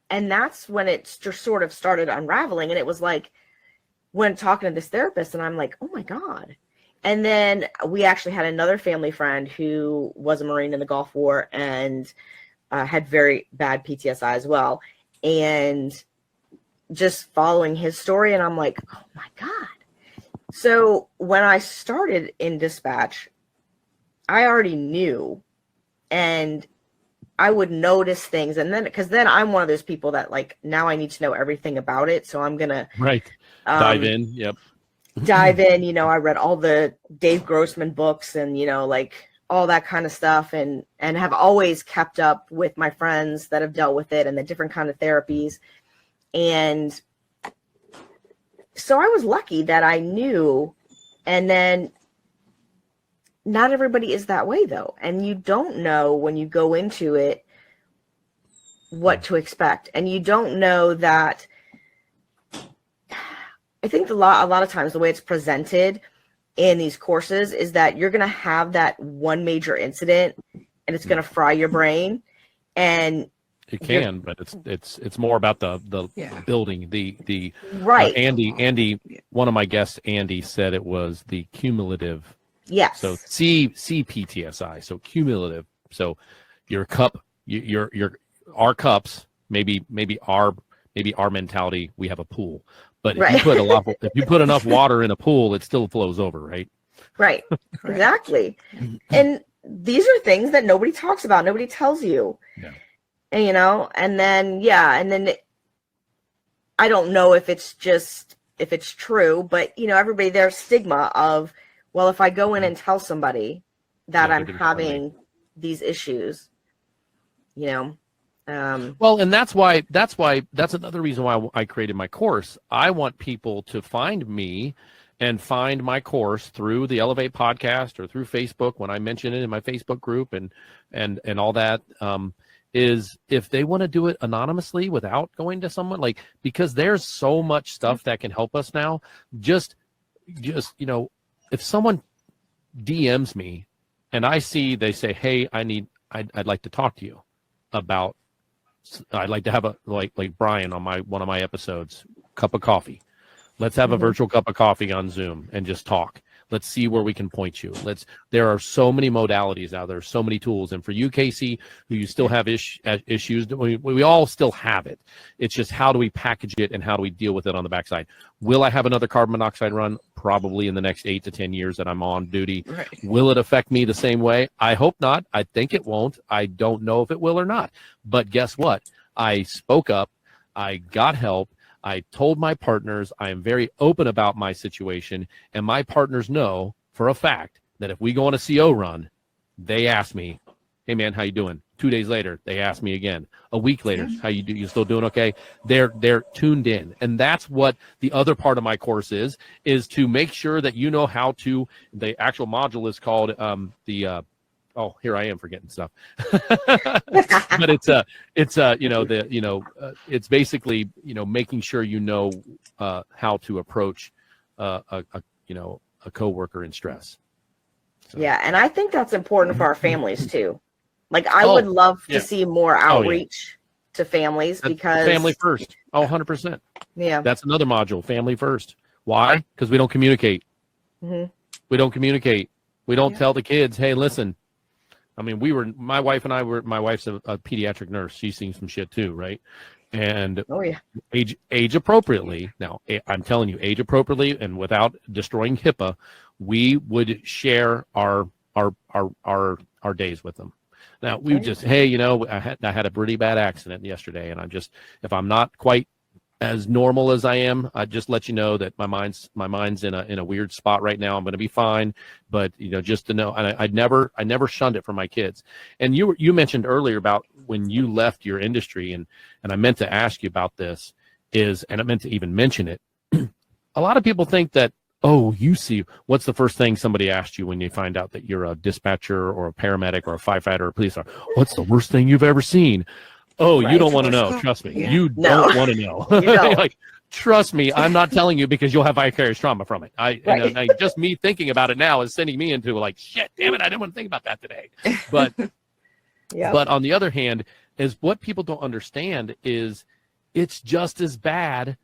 that's when it just sort of started unraveling, and it was like when talking to this therapist, and I'm like, oh my God. And then we actually had another family friend who was a Marine in the Gulf War and had very bad PTSI as well. And just following his story, and I'm like, oh my God. So when I started in dispatch, I already knew, and I would notice things. And then, because then I'm one of those people that like, now I need to know everything about it. So I'm going to dive in. Yep. Dive in. You know, I read all the Dave Grossman books and, you know, like all that kind of stuff, and have always kept up with my friends that have dealt with it and the different kind of therapies. And so I was lucky that I knew. And then not everybody is that way though. And you don't know when you go into it what to expect. And you don't know that. I think a lot of times the way it's presented in these courses is that you're going to have that one major incident and it's going to fry your brain. And it can, but it's more about the building, the right. Andy, one of my guests, Andy, said it was the cumulative. Yes. So CPTSI, so cumulative. So your cup, our cups, maybe our mentality, we have a pool. But if you put enough water in a pool, it still flows over, right? Right. Exactly. And these are things that nobody talks about, nobody tells you. Yeah. And, you know, and then I don't know if it's true, but you know, everybody, there's stigma of, well, if I go in and tell somebody that I'm having these issues, you know. Well, and that's another reason why I created my course. I want people to find me and find my course through the Elevate podcast or through Facebook when I mention it in my Facebook group and all that. Is if they want to do it anonymously without going to someone, like, because there's so much stuff that can help us now. Just you know, if someone DMs me and I see they say, hey, I'd like to talk to you about, I'd like to have a like Brian on one of my episodes, cup of coffee. Let's have a virtual cup of coffee on Zoom and just talk. Let's see where we can point you. There are so many modalities out there, so many tools. And for you, Casey, who you still have issues, we all still have it. It's just how do we package it and how do we deal with it on the backside? Will I have another carbon monoxide run? Probably in the next 8 to 10 years that I'm on duty. Right. Will it affect me the same way? I hope not. I think it won't. I don't know if it will or not. But guess what? I spoke up. I got help. I told my partners I am very open about my situation, and my partners know for a fact that if we go on a CO run, they ask me, hey man, how you doing? 2 days later, they ask me again. A week later, how you do? You still doing okay? They're tuned in. And that's what the other part of my course is to make sure that you know how to, the actual module is called here I am forgetting stuff. But it's basically, you know, making sure you know how to approach a coworker in stress. So. Yeah, and I think that's important for our families too. Like I would love to see more outreach to families because family first. 100%. Yeah. That's another module, family first. Why? Because we don't communicate. Mm-hmm. We don't communicate. We don't tell the kids, hey, listen. I mean, my wife's a pediatric nurse. She's seen some shit too, right? And age appropriately. Now, I'm telling you, age appropriately and without destroying HIPAA, we would share our days with them. Now, we would just, hey, you know, I had a pretty bad accident yesterday, and if I'm not quite as normal as I am, I just let you know that my mind's in a weird spot right now. I'm going to be fine, but you know, just to know, and I never shunned it for my kids. And you mentioned earlier about when you left your industry, and I meant to ask you about this and I meant to even mention it. A lot of people think that Oh, you see, what's the first thing somebody asked you when you find out that you're a dispatcher or a paramedic or a firefighter or a police officer? What's the worst thing you've ever seen? Oh, you Right. don't want to know. Trust me. Yeah. You No. don't want to know. You don't. Like, trust me, I'm not telling you because you'll have vicarious trauma from it. And just me thinking about it now is sending me into like, shit, damn it, I didn't want to think about that today. But Yeah. but on the other hand, is what people don't understand is it's just as bad,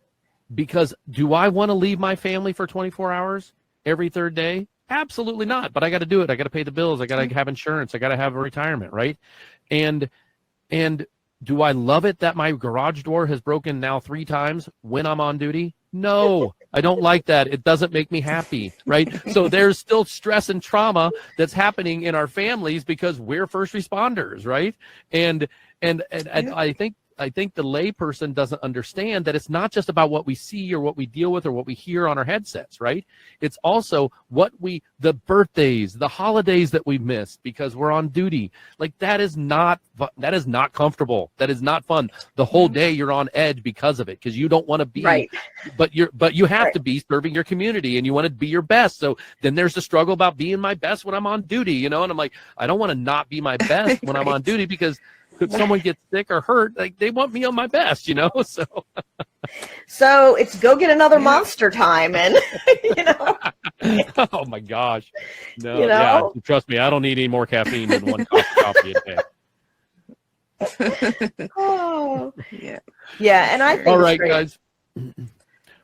because do I want to leave my family for 24 hours every third day? Absolutely not. But I got to do it. I got to pay the bills. I got to have insurance. I got to have a retirement, right? And do I love it that my garage door has broken now 3 times when I'm on duty? No, I don't like that. It doesn't make me happy, right? So there's still stress and trauma that's happening in our families because we're first responders, right? And I think the layperson doesn't understand that it's not just about what we see or what we deal with or what we hear on our headsets, right? It's also the birthdays, the holidays that we've missed because we're on duty. Like that is not comfortable. That is not fun. The whole day you're on edge because of it, because you don't want to be, Right. but you have to be serving your community and you want to be your best. So then there's the struggle about being my best when I'm on duty, and I'm like, I don't want to not be my best when I'm on duty because could someone get sick or hurt? Like they want me on my best, So So it's go get another monster time, and oh my gosh, no, You know? yeah, trust me, I don't need any more caffeine than 1 cup of coffee a day. Oh. Yeah. Yeah, and I think All it's right, great guys.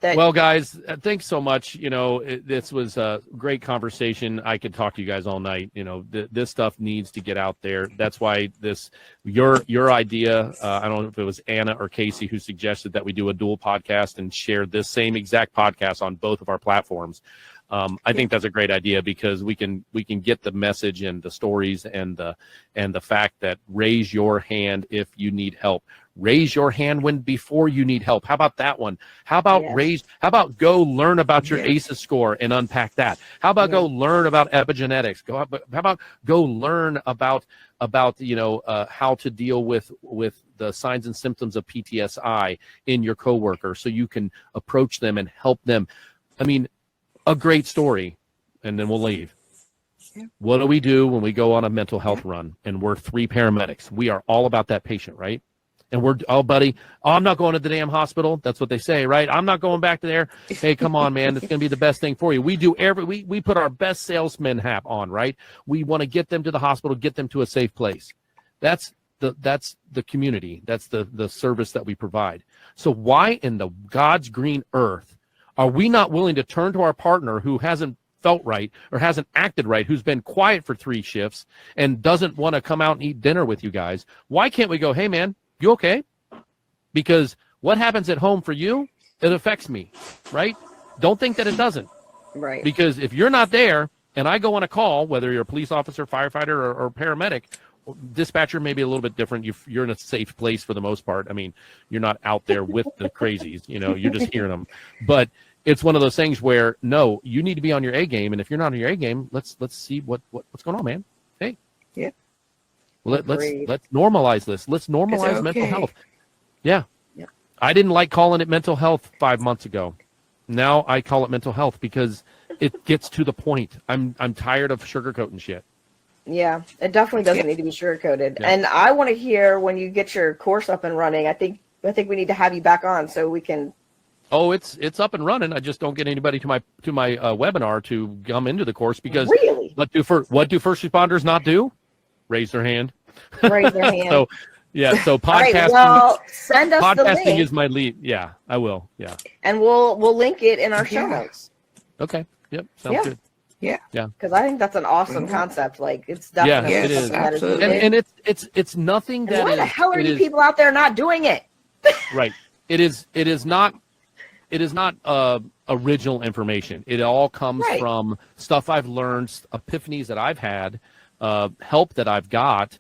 that Well, guys, thanks so much. This was a great conversation. I could talk to you guys all night. This stuff needs to get out there. That's why your idea, I don't know if it was Anna or Casey who suggested that we do a dual podcast and share this same exact podcast on both of our platforms. I think that's a great idea because we can get the message and the stories and the fact that raise your hand if you need help. Raise your hand before you need help. How about that one? How about how about go learn about your ACEs score and unpack that? How about go learn about epigenetics? How about go learn about how to deal with the signs and symptoms of PTSI in your coworker so you can approach them and help them. I mean, a great story, and then we'll leave. Yeah. What do we do when we go on a mental health run and we're 3 paramedics? We are all about that patient, right? And we're, I'm not going to the damn hospital. That's what they say, right? I'm not going back to there. Hey, come on, man. It's going to be the best thing for you. We do we put our best salesman hat on, right? We want to get them to the hospital, get them to a safe place. That's the community. That's the service that we provide. So why in the God's green earth are we not willing to turn to our partner who hasn't felt right or hasn't acted right, who's been quiet for 3 shifts and doesn't want to come out and eat dinner with you guys? Why can't we go, hey, man, you okay? Because what happens at home for you, it affects me, right? Don't think that it doesn't. right. Because if you're not there and I go on a call, whether you're a police officer, firefighter, or paramedic, dispatcher may be a little bit different. You're in a safe place for the most part. I mean, you're not out there with the crazies, you're just hearing them. But it's one of those things where, no, you need to be on your A game. And if you're not on your A game, let's see what's going on, man. Hey. Yeah. Let's Agreed. normalize this. Let's normalize mental health. Yeah. I didn't like calling it mental health 5 months ago. Now I call it mental health because it gets to the point. I'm tired of sugarcoating shit. Yeah, it definitely doesn't need to be sugarcoated. Yeah. And I want to hear when you get your course up and running. I think we need to have you back on so we can. Oh, it's up and running. I just don't get anybody to my webinar to come into the course because Really? what do first responders not do? Raise their hand. Raise their hand. So so All podcasting. right, well, send us the Podcasting link, is my lead. Yeah, I will. Yeah. and we'll link it in our show notes. Okay. Yep. Sounds good. Because I think that's an awesome concept. Like it's Yeah, definitely it is. something that Absolutely. needed. And it's nothing And that why is. the hell are it you is- people out there not doing it? Right. It is not original information. It all comes Right. from stuff I've learned, epiphanies that I've had, help that I've got,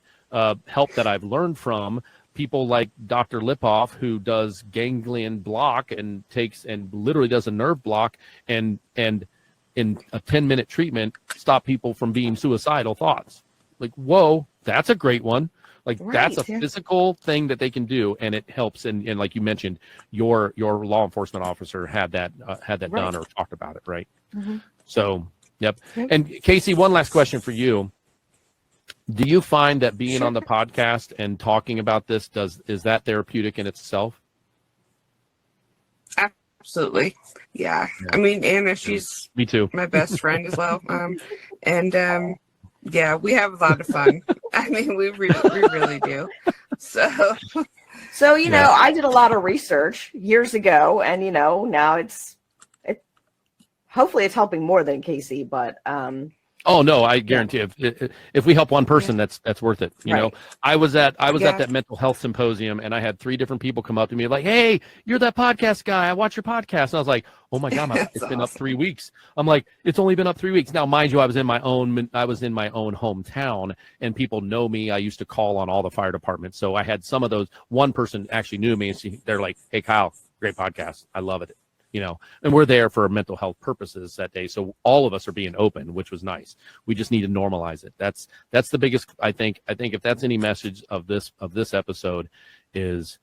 help that I've learned from people like Dr. Lipoff, who does ganglion block and literally does a nerve block and in a 10-minute treatment stop people from being suicidal thoughts. Like, whoa, that's a great one. Like that's a Right, yeah. physical thing that they can do, and it helps. And like you mentioned, your law enforcement officer had that Right. done or talked about it, right? Mhm. So, yep. Yep. And Casey, one last question for you. Do you find that being Sure. on the podcast and talking about this is that therapeutic in itself? Absolutely. Yeah. Yeah. I mean, Anna, she's Me too. my best friend as well. Yeah, we have a lot of fun. I mean, we really do. So, So, you Yeah. know, I did a lot of research years ago, and you know, now it hopefully it's helping more than Casey, but Oh no, I guarantee if we help one person, that's worth it. You know, Right. I was at Yeah. that mental health symposium, and I had 3 different people come up to me like, "Hey, you're that podcast guy. I watch your podcast." And I was like, "Oh my god, That's it's been up awesome. 3 weeks." I'm like, "It's only been up 3 weeks." Now, mind you, I was in my own hometown, and people know me. I used to call on all the fire departments, so I had some of those. One person actually knew me, and they're like, "Hey, Kyle, great podcast. I love it." You know, and we're there for mental health purposes that day. So all of us are being open, which was nice. We just need to normalize it. That's the biggest, I think if that's any message of this episode is,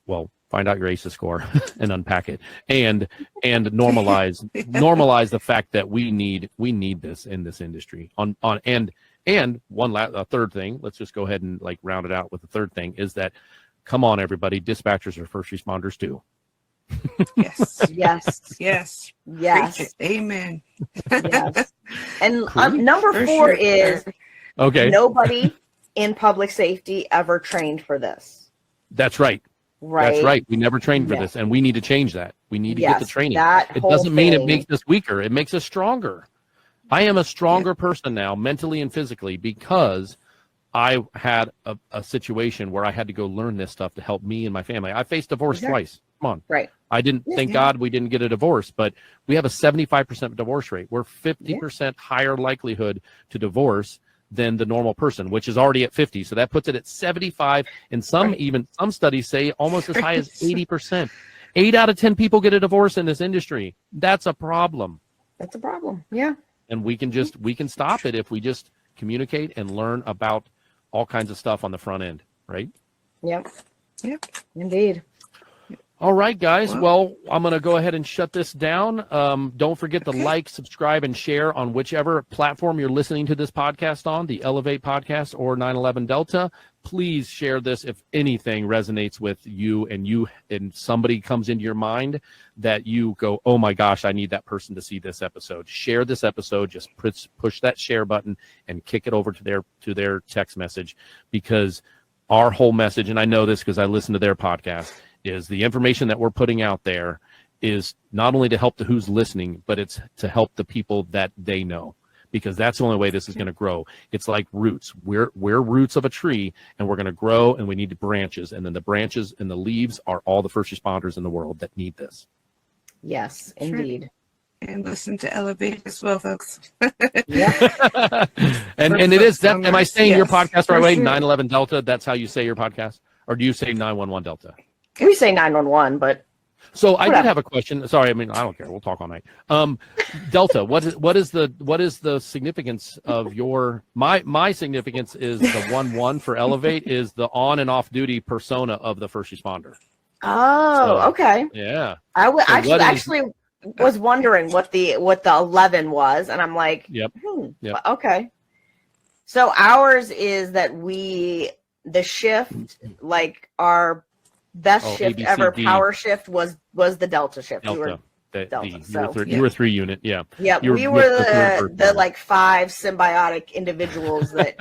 well, find out your ACEs score and unpack it and normalize the fact that we need this in this industry and a third thing, let's just go ahead and like round it out with the third thing is that, come on, everybody, dispatchers are first responders too. Yes. yes, Yes. yes, Preach it. Amen. yes. And Cool. number For 4 sure. is Okay. nobody in public safety ever trained for this. That's right. Right. That's right. We never trained for No. this, and we need to change that. We need to get the Yes, training. that It whole doesn't mean it thing. makes us weaker. It makes us stronger. I am a stronger person now, mentally and physically, because I had a situation where I had to go learn this stuff to help me and my family. I faced divorce Exactly. twice. Come on. Right. I didn't, thank Yeah. God we didn't get a divorce, but we have a 75% divorce rate. We're 50% higher likelihood to divorce than the normal person, which is already at 50. So that puts it at 75. And some studies say almost as high as 80%. 8 out of 10 people get a divorce in this industry. That's a problem. That's a problem. Yeah. And we can stop it if we just communicate and learn about all kinds of stuff on the front end, right? Yep. Yep. Indeed. All right, guys. Well, I'm going to go ahead and shut this down. Don't forget to like, subscribe, and share on whichever platform you're listening to this podcast on, the Elevate Podcast or 911 Delta. Please share this if anything resonates with you and somebody comes into your mind that you go, oh my gosh, I need that person to see this episode. Share this episode. Just push that share button and kick it over to their text message, because our whole message, and I know this because I listen to their podcast, is the information that we're putting out there is not only to help the who's listening, but it's to help the people that they know, because that's the only way this is going to grow. It's like roots. We're roots of a tree, and we're going to grow, and we need branches, and then the branches and the leaves are all the first responders in the world that need this. Yes, Sure. indeed. And listen to Elevate as well, folks. Yeah. and it is that. Am I saying your Yes, podcast right for away? sure. 911 Delta. That's how you say your podcast, or do you say 911 Delta? We say 911, but So I did whatever. have a question. Sorry, I mean I don't care. We'll talk all night. Delta. What is the significance of your my significance is the 1-1 for Elevate is the on and off duty persona of the first responder. Oh, So- okay. Yeah. I So what is- actually was wondering what the 11 was, and I'm like, Yep. Yep. Okay. So ours is that the shift, like our best Oh, shift ABCD. ever, power shift was the Delta shift. We were, Delta. Delta, You were 3 unit. Yeah. yeah, You were we with were the third the person. like 5 symbiotic individuals that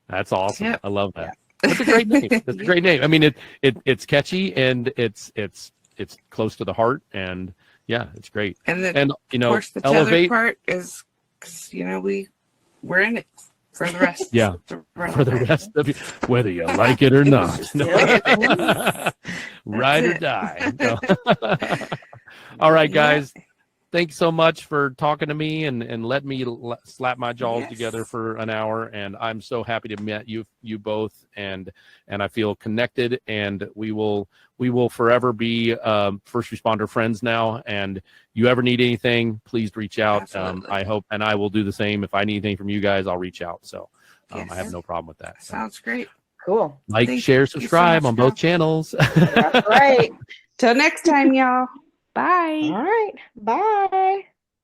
That's awesome. Yep. I love that. That's a great name. That's a great name. I mean, it's catchy and it's close to the heart, and yeah, it's great. And then, And of course, the tether Elevate part is, because, we're in it for the rest. Yeah, for the rest of you, whether you like it or not. No. Ride or it. die. No. All right, guys. Thanks so much for talking to me and let me slap my jaws Yes. together for an hour. And I'm so happy to meet you both, and I feel connected. And we will forever be first responder friends now. And you ever need anything, please reach out. Absolutely. I hope, and I will do the same. If I need anything from you guys, I'll reach out. So, Yes. I have no problem with that. So. Sounds great. Cool. Like, Thank share, you so subscribe much, on both Bill. channels. That's right. Till next time, y'all. Bye. All right. Bye.